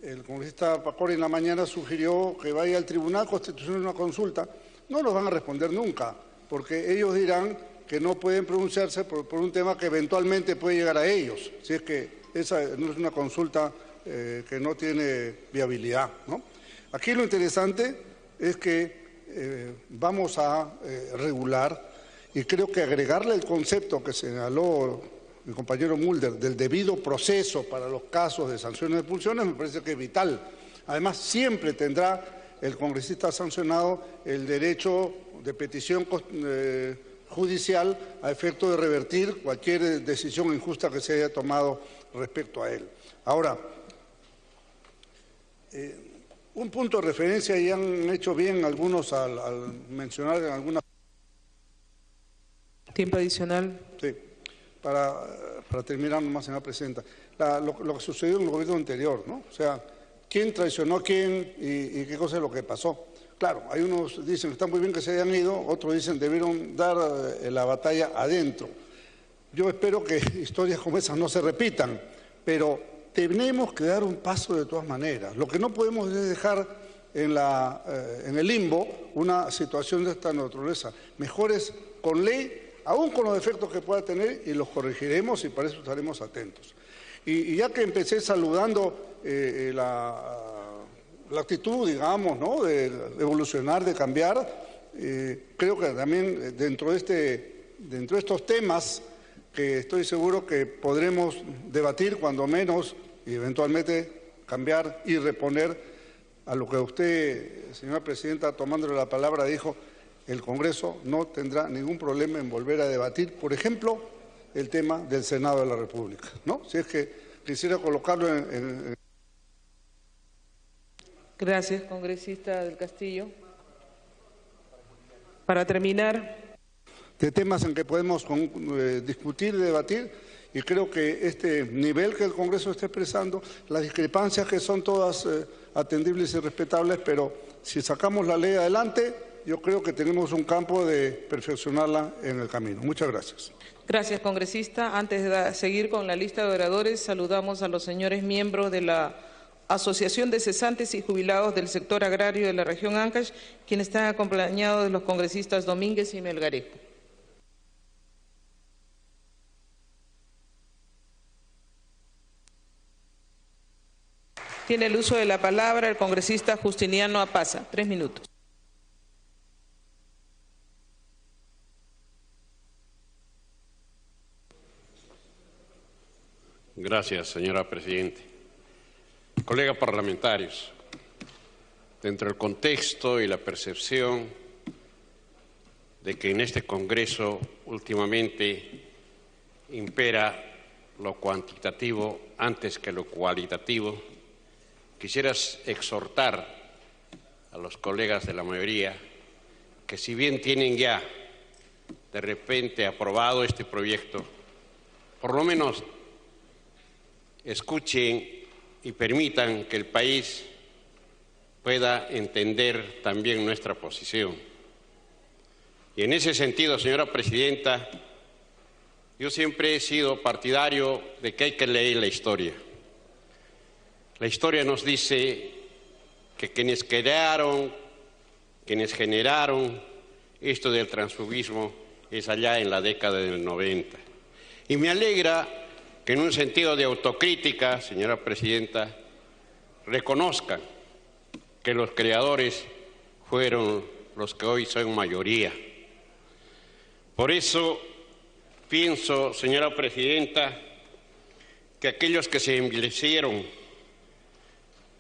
el congresista Pacori en la mañana sugirió que vaya al Tribunal Constitucional una consulta. No nos van a responder nunca, porque ellos dirán que no pueden pronunciarse por un tema que eventualmente puede llegar a ellos, si es que esa no es una consulta que no tiene viabilidad, ¿no? Aquí lo interesante es que vamos a regular, y creo que agregarle el concepto que señaló mi compañero Mulder del debido proceso para los casos de sanciones de expulsiones me parece que es vital. Además, siempre tendrá el congresista sancionado el derecho de petición judicial a efecto de revertir cualquier decisión injusta que se haya tomado respecto a él. Ahora, un punto de referencia, y han hecho bien algunos al mencionar en algunas... Tiempo adicional. Sí, para terminar nomás, señora presidenta, lo que sucedió en el gobierno anterior, ¿no? O sea, ¿quién traicionó a quién y qué cosa es lo que pasó? Claro, hay unos dicen que está muy bien que se hayan ido, otros dicen debieron dar la batalla adentro. Yo espero que historias como esas no se repitan, pero tenemos que dar un paso de todas maneras. Lo que no podemos es dejar en el limbo una situación de esta naturaleza. Mejor es con ley, aún con los defectos que pueda tener, y los corregiremos y para eso estaremos atentos. Y ya que empecé saludando la actitud, digamos, ¿no?, de evolucionar, de cambiar, creo que también dentro de estos temas que estoy seguro que podremos debatir cuando menos y eventualmente cambiar y reponer a lo que usted, señora presidenta, tomándole la palabra, dijo, el Congreso no tendrá ningún problema en volver a debatir, por ejemplo, el tema del Senado de la República, ¿no? Si es que quisiera colocarlo en... Gracias, congresista del Castillo. Para terminar... de temas en que podemos discutir y debatir, y creo que este nivel que el Congreso está expresando, las discrepancias que son todas atendibles y respetables, pero si sacamos la ley adelante, yo creo que tenemos un campo de perfeccionarla en el camino. Muchas gracias. Gracias, congresista. Antes de seguir con la lista de oradores, saludamos a los señores miembros de la Asociación de Cesantes y Jubilados del Sector Agrario de la Región Ancash, quienes están acompañados de los congresistas Domínguez y Melgarejo. Tiene el uso de la palabra el congresista Justiniano Apaza. 3 minutos. Gracias, señora presidenta. Colegas parlamentarios, dentro del contexto y la percepción de que en este Congreso últimamente impera lo cuantitativo antes que lo cualitativo, quisiera exhortar a los colegas de la mayoría que si bien tienen ya de repente aprobado este proyecto, por lo menos escuchen y permitan que el país pueda entender también nuestra posición. Y en ese sentido, señora presidenta, yo siempre he sido partidario de que hay que leer la historia. La historia nos dice que quienes generaron esto del transfugismo es allá en la década del 90. Y me alegra que en un sentido de autocrítica, señora presidenta, reconozcan que los creadores fueron los que hoy son mayoría. Por eso pienso, señora presidenta, que aquellos que se envilecieron,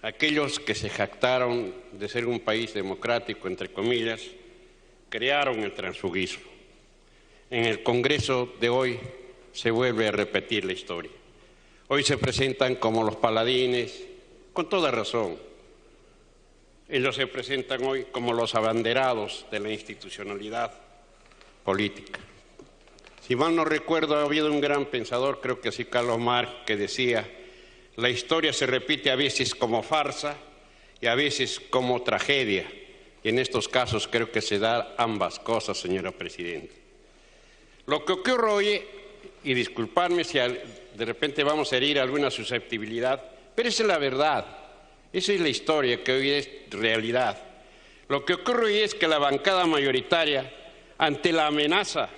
aquellos que se jactaron de ser un país democrático, entre comillas, crearon el transfugismo. En el Congreso de hoy se vuelve a repetir la historia. Hoy se presentan como los paladines, con toda razón. Ellos se presentan hoy como los abanderados de la institucionalidad política. Si mal no recuerdo, ha habido un gran pensador, creo que así Carlos Marx, que decía: la historia se repite a veces como farsa y a veces como tragedia. Y en estos casos creo que se dan ambas cosas, señora presidenta. Lo que ocurre hoy, y disculpadme si de repente vamos a herir alguna susceptibilidad, pero esa es la verdad, esa es la historia que hoy es realidad. Lo que ocurre hoy es que la bancada mayoritaria, ante la amenaza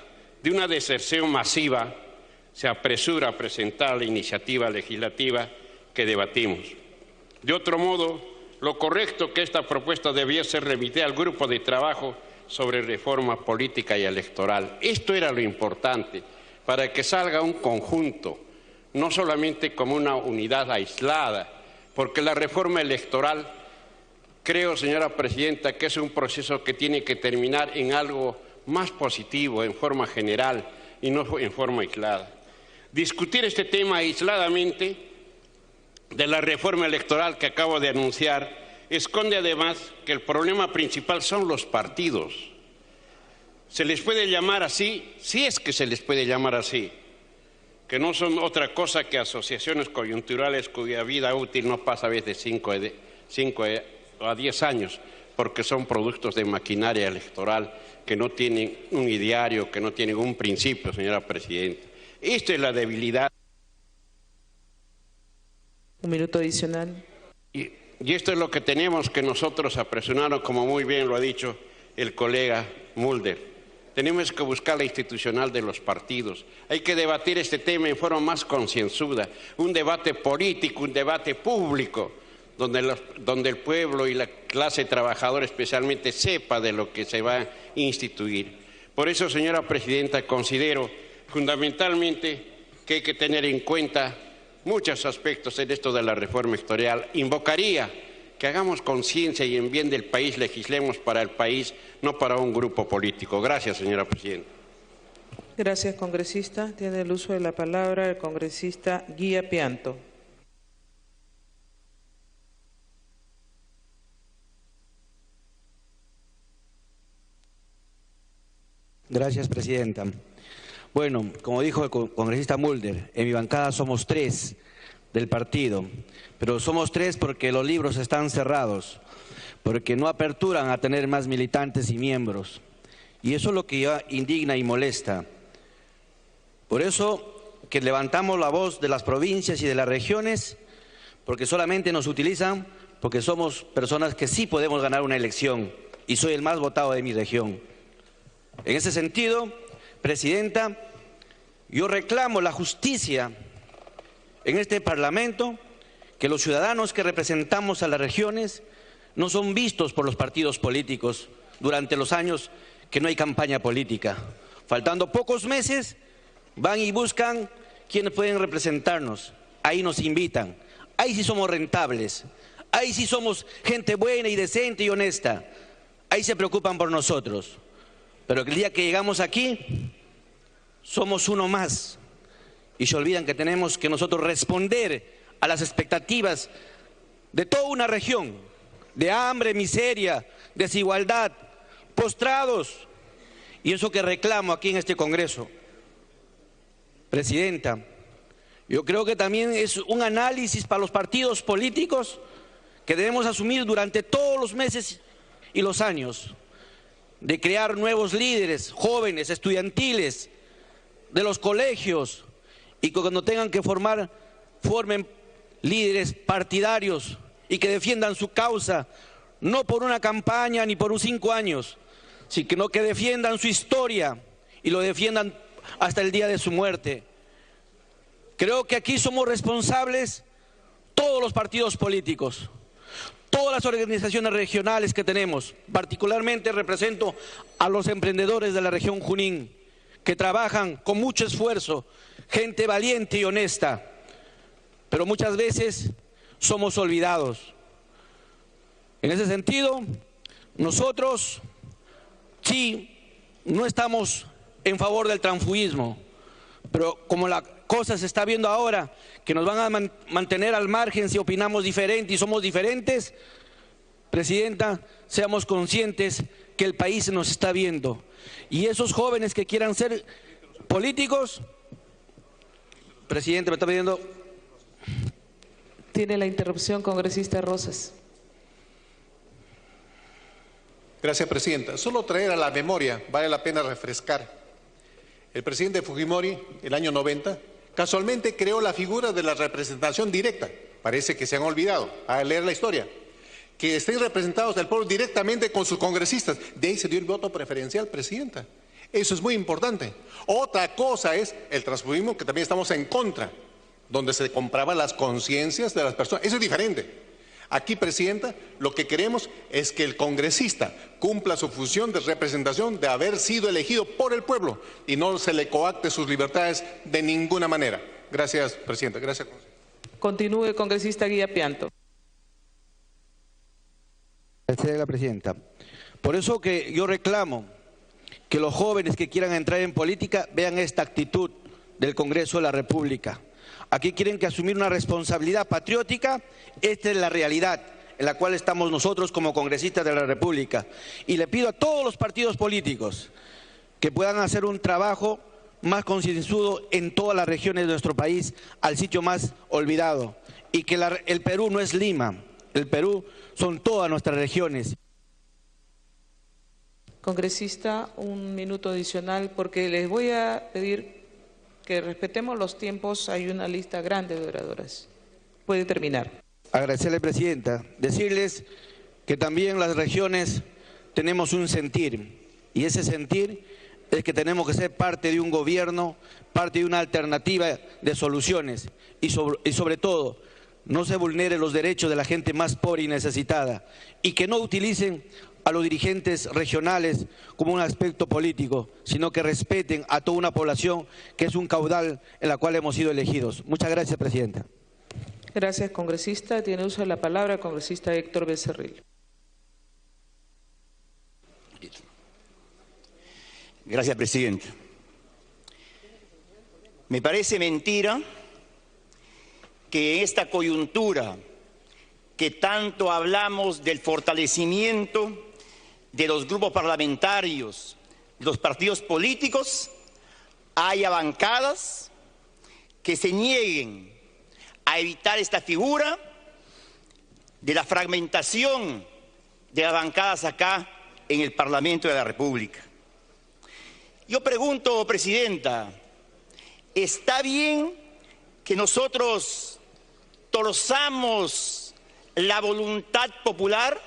de una deserción masiva, se apresura a presentar la iniciativa legislativa que debatimos. De otro modo, lo correcto que esta propuesta debía ser remitida al grupo de trabajo sobre reforma política y electoral. Esto era lo importante, para que salga un conjunto, no solamente como una unidad aislada, porque la reforma electoral, creo, señora presidenta, que es un proceso que tiene que terminar en algo más positivo, en forma general y no en forma aislada. Discutir este tema aisladamente de la reforma electoral que acabo de anunciar esconde además que el problema principal son los partidos. Se les puede llamar así, si es que se les puede llamar así, que no son otra cosa que asociaciones coyunturales cuya vida útil no pasa a veces de 5 a 10 años, porque son productos de maquinaria electoral que no tienen un ideario, que no tienen un principio, señora presidenta. Esta es la debilidad. Un minuto adicional. Y esto es lo que tenemos que nosotros apresurarnos, como muy bien lo ha dicho el colega Mulder. Tenemos que buscar la institucional de los partidos. Hay que debatir este tema en forma más concienzuda, un debate político, un debate público, donde el pueblo y la clase trabajadora especialmente sepa de lo que se va a instituir. Por eso, señora presidenta, considero fundamentalmente que hay que tener en cuenta muchos aspectos en esto de la reforma electoral. Invocaría que hagamos conciencia y en bien del país legislemos para el país, no para un grupo político. Gracias, señora presidenta. Gracias, congresista. Tiene el uso de la palabra el congresista Guía Pianto. Gracias, presidenta. Bueno, como dijo el congresista Mulder, en mi bancada somos 3 del partido, pero somos 3 porque los libros están cerrados, porque no aperturan a tener más militantes y miembros. Y eso es lo que ya indigna y molesta. Por eso que levantamos la voz de las provincias y de las regiones, porque solamente nos utilizan porque somos personas que sí podemos ganar una elección y soy el más votado de mi región. En ese sentido, presidenta, yo reclamo la justicia en este Parlamento, que los ciudadanos que representamos a las regiones no son vistos por los partidos políticos durante los años que no hay campaña política. Faltando pocos meses, van y buscan quienes pueden representarnos. Ahí nos invitan. Ahí sí somos rentables. Ahí sí somos gente buena y decente y honesta. Ahí se preocupan por nosotros. Pero el día que llegamos aquí, somos uno más. Y se olvidan que tenemos que nosotros responder a las expectativas de toda una región, de hambre, miseria, desigualdad, postrados. Y eso que reclamo aquí en este Congreso. Presidenta, yo creo que también es un análisis para los partidos políticos que debemos asumir durante todos los meses y los años, de crear nuevos líderes, jóvenes, estudiantiles, de los colegios, y que cuando tengan que formen líderes partidarios y que defiendan su causa, no por una campaña ni por 5 años, sino que defiendan su historia y lo defiendan hasta el día de su muerte. Creo que aquí somos responsables todos los partidos políticos, todas las organizaciones regionales que tenemos. Particularmente represento a los emprendedores de la región Junín, que trabajan con mucho esfuerzo, gente valiente y honesta, pero muchas veces somos olvidados. En ese sentido, nosotros sí no estamos en favor del transfugismo, pero como la cosa se está viendo ahora, que nos van a mantener al margen si opinamos diferente y somos diferentes, Presidenta, seamos conscientes que el país nos está viendo. Y esos jóvenes que quieran ser políticos, Presidente, me está pidiendo... Tiene la interrupción, congresista Rosas. Gracias, Presidenta. Solo traer a la memoria, vale la pena refrescar. El presidente Fujimori, el año 90, casualmente creó la figura de la representación directa. Parece que se han olvidado, a leer la historia. Que estén representados del pueblo directamente con sus congresistas. De ahí se dio el voto preferencial, Presidenta. Eso es muy importante. Otra cosa es el transfugismo, que también estamos en contra, donde se compraban las conciencias de las personas. Eso es diferente. Aquí, Presidenta, lo que queremos es que el congresista cumpla su función de representación, de haber sido elegido por el pueblo y no se le coacte sus libertades de ninguna manera. Gracias, Presidenta. Gracias. Continúe, congresista Guía Pianto. Gracias, la Presidenta. Por eso que yo reclamo que los jóvenes que quieran entrar en política vean esta actitud del Congreso de la República. Aquí quieren que asumir una responsabilidad patriótica. Esta es la realidad en la cual estamos nosotros como congresistas de la República. Y le pido a todos los partidos políticos que puedan hacer un trabajo más concienzudo en todas las regiones de nuestro país, al sitio más olvidado. Y que el Perú no es Lima, el Perú son todas nuestras regiones. Congresista, un minuto adicional, porque les voy a pedir que respetemos los tiempos. Hay una lista grande de oradoras. Puede terminar. Agradecerle, Presidenta. Decirles que también las regiones tenemos un sentir, y ese sentir es que tenemos que ser parte de un gobierno, parte de una alternativa de soluciones, y sobre todo, no se vulneren los derechos de la gente más pobre y necesitada, y que no utilicen a los dirigentes regionales como un aspecto político, sino que respeten a toda una población que es un caudal en la cual hemos sido elegidos. Muchas gracias, Presidenta. Gracias, congresista. Tiene uso de la palabra el congresista Héctor Becerril. Gracias, Presidenta. Me parece mentira que en esta coyuntura que tanto hablamos del fortalecimiento de los grupos parlamentarios, de los partidos políticos, haya bancadas que se nieguen a evitar esta figura de la fragmentación de las bancadas acá en el Parlamento de la República. Yo pregunto, Presidenta, ¿está bien que nosotros torzamos la voluntad popular?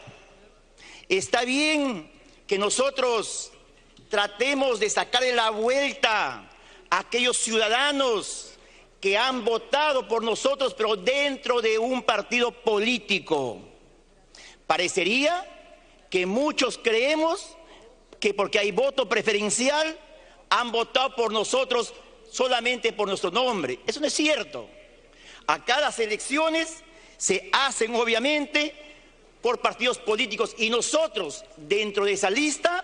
¿Está bien que nosotros tratemos de sacarle la vuelta a aquellos ciudadanos que han votado por nosotros, pero dentro de un partido político? Parecería que muchos creemos que porque hay voto preferencial han votado por nosotros solamente por nuestro nombre. Eso no es cierto. Acá las elecciones se hacen obviamente por partidos políticos y nosotros dentro de esa lista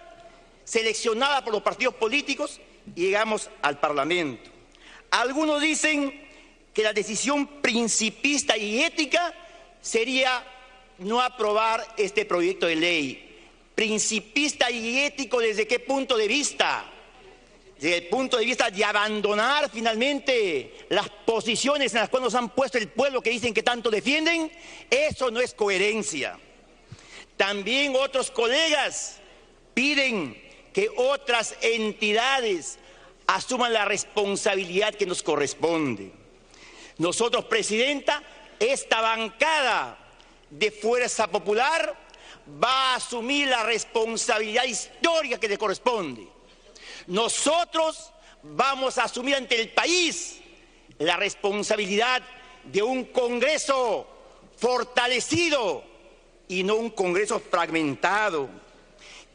seleccionada por los partidos políticos llegamos al Parlamento. Algunos dicen que la decisión principista y ética sería no aprobar este proyecto de ley. Principista y ético, ¿desde qué punto de vista? Desde el punto de vista de abandonar finalmente las posiciones en las cuales nos han puesto el pueblo que dicen que tanto defienden. Eso no es coherencia. También otros colegas piden que otras entidades asuman la responsabilidad que nos corresponde. Nosotros, Presidenta, esta bancada de Fuerza Popular va a asumir la responsabilidad histórica que le corresponde. Nosotros vamos a asumir ante el país la responsabilidad de un Congreso fortalecido y no un Congreso fragmentado.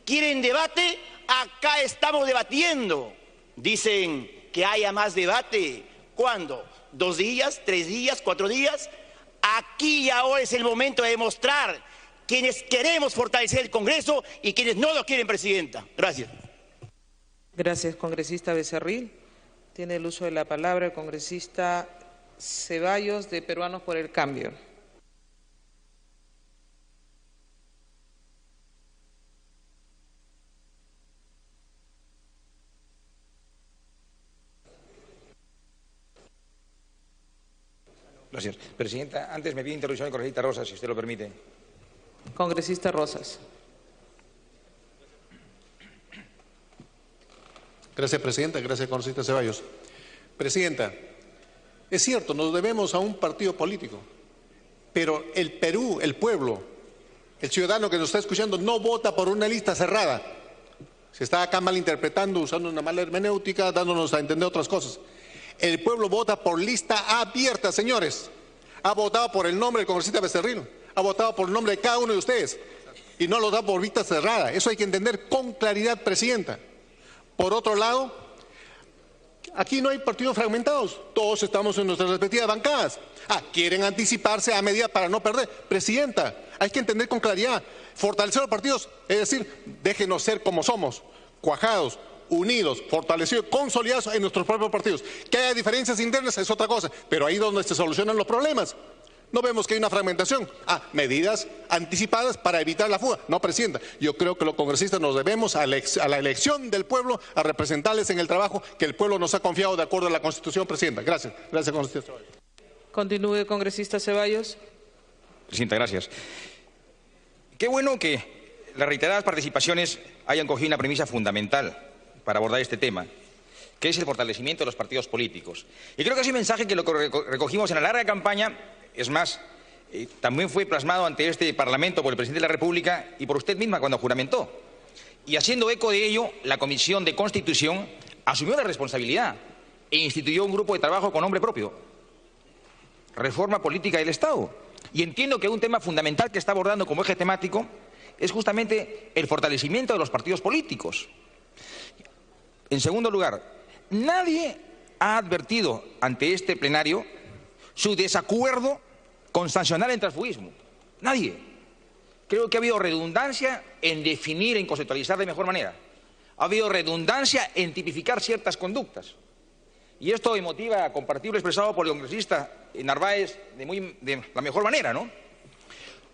¿Quieren debate? Acá estamos debatiendo. Dicen que haya más debate. ¿Cuándo? ¿2 días? ¿3 días? ¿4 días? Aquí y ahora es el momento de demostrar quienes queremos fortalecer el Congreso y quienes no lo quieren, Presidenta. Gracias. Gracias, congresista Becerril. Tiene el uso de la palabra el congresista Ceballos, de Peruanos por el Cambio. Gracias. Presidenta, antes me pide interrupción el congresista Rosas, si usted lo permite. Congresista Rosas. Gracias, Presidenta. Gracias, congresista Ceballos. Presidenta, es cierto, nos debemos a un partido político, pero el Perú, el pueblo, el ciudadano que nos está escuchando no vota por una lista cerrada. Se está acá malinterpretando, usando una mala hermenéutica, dándonos a entender otras cosas. El pueblo vota por lista abierta, señores. Ha votado por el nombre del congresista Becerril, ha votado por el nombre de cada uno de ustedes y no lo da por lista cerrada. Eso hay que entender con claridad, Presidenta. Por otro lado, aquí no hay partidos fragmentados, todos estamos en nuestras respectivas bancadas. Quieren anticiparse a medida para no perder. Presidenta, hay que entender con claridad, fortalecer los partidos, es decir, déjenos ser como somos, cuajados, unidos, fortalecidos, consolidados en nuestros propios partidos. Que haya diferencias internas es otra cosa, pero ahí es donde se solucionan los problemas. No vemos que hay una fragmentación. Medidas anticipadas para evitar la fuga. No, Presidenta, yo creo que los congresistas nos debemos a la elección del pueblo, a representarles en el trabajo que el pueblo nos ha confiado de acuerdo a la Constitución, Presidenta. Gracias. Gracias, congresista Ceballos. Continúe, congresista Ceballos. Presidenta, gracias. Qué bueno que las reiteradas participaciones hayan cogido una premisa fundamental para abordar este tema, que es el fortalecimiento de los partidos políticos. Y creo que es un mensaje que lo recogimos en la larga campaña. Es más, también fue plasmado ante este Parlamento por el Presidente de la República y por usted misma cuando juramentó. Y haciendo eco de ello, la Comisión de Constitución asumió la responsabilidad e instituyó un grupo de trabajo con nombre propio: Reforma Política del Estado. Y entiendo que un tema fundamental que está abordando como eje temático es justamente el fortalecimiento de los partidos políticos. En segundo lugar, nadie ha advertido ante este plenario su desacuerdo con sancionar el transfugismo. Nadie. Creo que ha habido redundancia en definir, en conceptualizar de mejor manera. Ha habido redundancia en tipificar ciertas conductas. Y esto emotiva a compartir lo expresado por el congresista Narváez de la mejor manera, ¿no?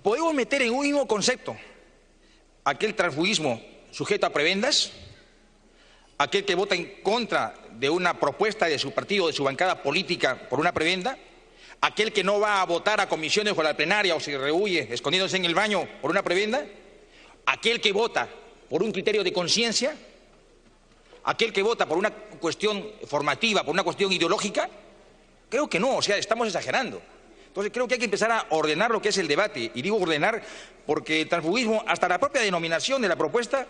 Podemos meter en un mismo concepto aquel transfugismo sujeto a prebendas, aquel que vota en contra de una propuesta de su partido, de su bancada política por una prebenda, aquel que no va a votar a comisiones o a la plenaria o se rehuye escondiéndose en el baño por una prebenda, aquel que vota por un criterio de conciencia, aquel que vota por una cuestión formativa, por una cuestión ideológica. Creo que no, o sea, estamos exagerando. Entonces creo que hay que empezar a ordenar lo que es el debate, y digo ordenar porque el transfugismo, hasta la propia denominación de la propuesta,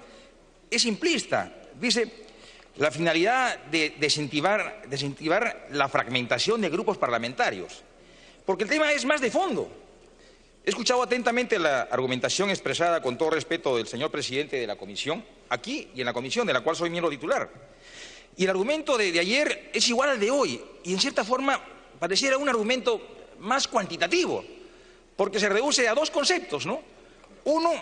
es simplista. Dice: la finalidad de desincentivar la fragmentación de grupos parlamentarios, porque el tema es más de fondo. He escuchado atentamente la argumentación expresada, con todo respeto, del señor presidente de la comisión, aquí y en la comisión, de la cual soy miembro titular. Y el argumento de ayer es igual al de hoy, y en cierta forma pareciera un argumento más cuantitativo, porque se reduce a dos conceptos, ¿no? Uno,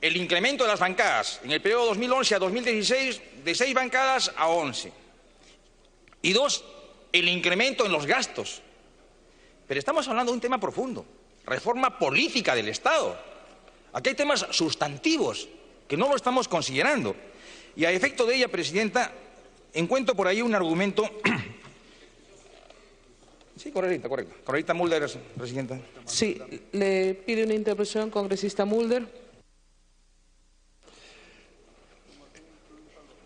el incremento de las bancadas en el periodo 2011 a 2016 de 6 bancadas a 11. Y dos, el incremento en los gastos. Pero estamos hablando de un tema profundo: reforma política del Estado. Aquí hay temas sustantivos que no lo estamos considerando. Y a efecto de ella, Presidenta, encuentro por ahí un argumento. Sí, correcto. Correcta Mulder, Presidenta. Sí, le pide una intervención, congresista Mulder.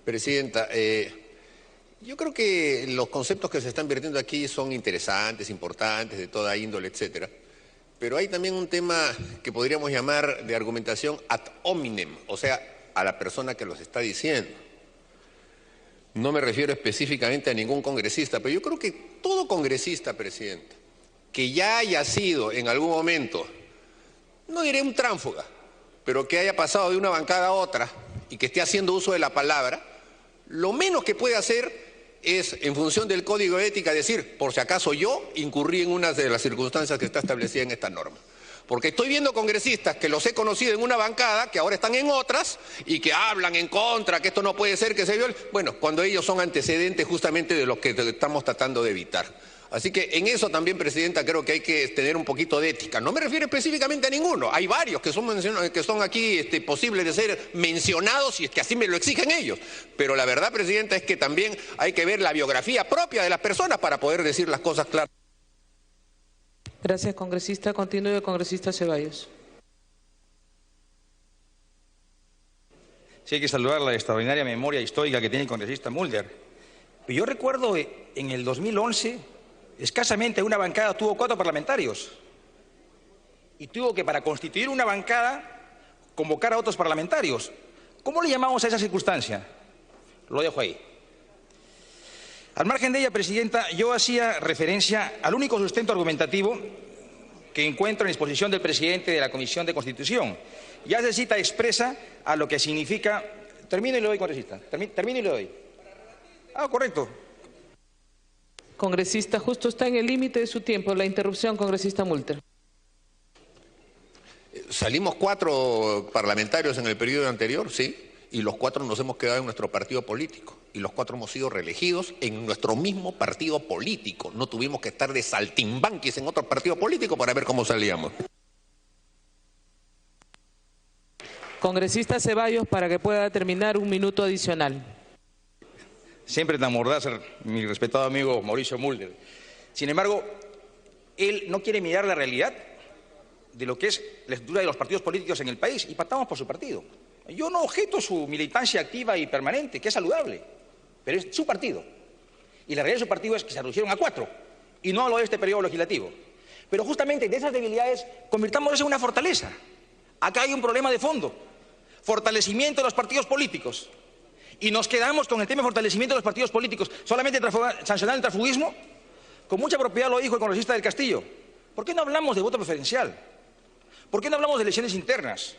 Presidenta, yo creo que los conceptos que se están vertiendo aquí son interesantes, importantes, de toda índole, etcétera. Pero hay también un tema que podríamos llamar de argumentación ad hominem, o sea, a la persona que los está diciendo. No me refiero específicamente a ningún congresista, pero yo creo que todo congresista, Presidenta, que ya haya sido en algún momento no diré un tránsfuga, pero que haya pasado de una bancada a otra y que esté haciendo uso de la palabra, lo menos que puede hacer es, en función del código de ética, decir, por si acaso yo incurrí en una de las circunstancias que está establecida en esta norma. Porque estoy viendo congresistas que los he conocido en una bancada, que ahora están en otras, y que hablan en contra, que esto no puede ser, que se viole. Bueno, cuando ellos son antecedentes justamente de lo que estamos tratando de evitar. Así que en eso también, Presidenta, creo que hay que tener un poquito de ética. No me refiero específicamente a ninguno. Hay varios que son aquí posibles de ser mencionados, y es que así me lo exigen ellos. Pero la verdad, Presidenta, es que también hay que ver la biografía propia de las personas para poder decir las cosas claras. Gracias, congresista. Continúe, congresista Ceballos. Sí, hay que saludar la extraordinaria memoria histórica que tiene el congresista Mulder. Pero yo recuerdo en el 2011, escasamente una bancada tuvo 4 parlamentarios. Y tuvo que, para constituir una bancada, convocar a otros parlamentarios. ¿Cómo le llamamos a esa circunstancia? Lo dejo ahí. Al margen de ella, Presidenta, yo hacía referencia al único sustento argumentativo que encuentro en exposición del presidente de la Comisión de Constitución. Ya se cita expresa a lo que significa... Termino y le doy, congresista. Termino y le doy. Ah, correcto. Congresista, justo está en el límite de su tiempo. La interrupción, congresista Mulder. Salimos 4 parlamentarios en el periodo anterior, sí, y los 4 nos hemos quedado en nuestro partido político. Y los 4 hemos sido reelegidos en nuestro mismo partido político. No tuvimos que estar de saltimbanquis en otro partido político para ver cómo salíamos. Congresista Ceballos, para que pueda terminar, 1 minuto adicional. Siempre tan mordaz, mi respetado amigo Mauricio Mulder. Sin embargo, él no quiere mirar la realidad de lo que es la estructura de los partidos políticos en el país, y pactamos por su partido. Yo no objeto su militancia activa y permanente, que es saludable, pero es su partido. Y la realidad de su partido es que se redujeron a 4, y no hablo de este periodo legislativo. Pero justamente de esas debilidades, convirtámoslas en una fortaleza. Acá hay un problema de fondo: fortalecimiento de los partidos políticos. Y nos quedamos con el tema de fortalecimiento de los partidos políticos, solamente sancionar el transfugismo. Con mucha propiedad lo dijo el congresista del Castillo. ¿Por qué no hablamos de voto preferencial? ¿Por qué no hablamos de elecciones internas?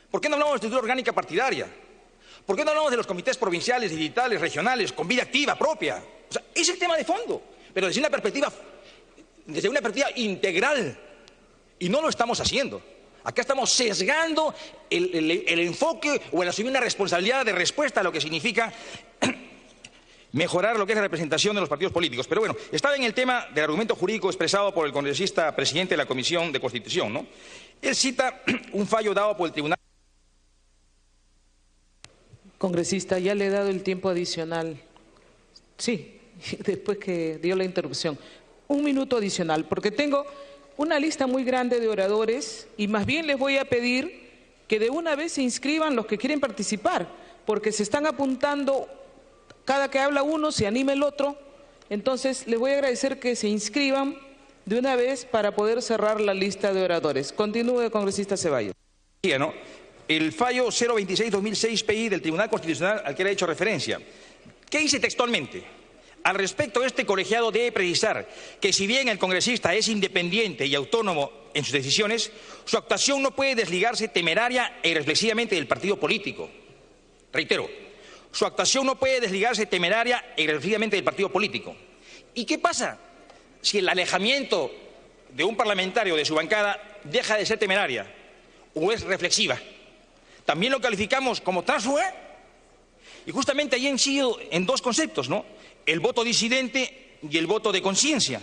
¿Por qué no hablamos de estructura orgánica partidaria? ¿Por qué no hablamos de los comités provinciales, distritales, regionales, con vida activa propia? O sea, es el tema de fondo, pero desde una perspectiva integral. Y no lo estamos haciendo. Acá estamos sesgando el enfoque o el asumir una responsabilidad de respuesta a lo que significa mejorar lo que es la representación de los partidos políticos. Pero bueno, estaba en el tema del argumento jurídico expresado por el congresista presidente de la Comisión de Constitución, ¿no? Él cita un fallo dado por el Tribunal. Congresista, ya le he dado el tiempo adicional. Sí, después que dio la interrupción. 1 minuto adicional, porque tengo una lista muy grande de oradores y más bien les voy a pedir que de una vez se inscriban los que quieren participar, porque se están apuntando, cada que habla uno se anima el otro. Entonces les voy a agradecer que se inscriban de una vez para poder cerrar la lista de oradores. Continúe, congresista Ceballos. ¿No? El fallo 026-2006 PI del Tribunal Constitucional al que le he hecho referencia. ¿Qué dice textualmente? Al respecto, este colegiado debe precisar que si bien el congresista es independiente y autónomo en sus decisiones, su actuación no puede desligarse temeraria e irreflexivamente del partido político. Reitero, su actuación no puede desligarse temeraria e irreflexivamente del partido político. ¿Y qué pasa si el alejamiento de un parlamentario de su bancada deja de ser temeraria o es reflexiva? También lo calificamos como tránsfuga, y justamente allí incido en 2 conceptos, ¿no? El voto disidente y el voto de conciencia.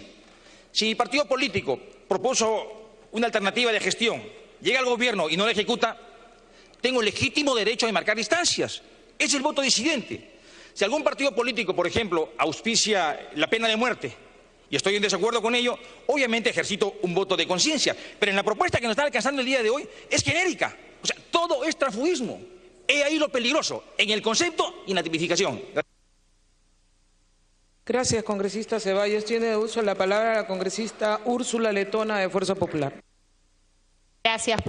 Si mi partido político propuso una alternativa de gestión, llega al gobierno y no la ejecuta, tengo el legítimo derecho de marcar distancias. Es el voto disidente. Si algún partido político, por ejemplo, auspicia la pena de muerte y estoy en desacuerdo con ello, obviamente ejercito un voto de conciencia. Pero en la propuesta que nos está alcanzando el día de hoy es genérica. O sea, todo es transfugismo. He ahí lo peligroso, en el concepto y en la tipificación. Gracias, congresista Ceballos. Tiene uso de la palabra la congresista Úrsula Letona, de Fuerza Popular. Gracias.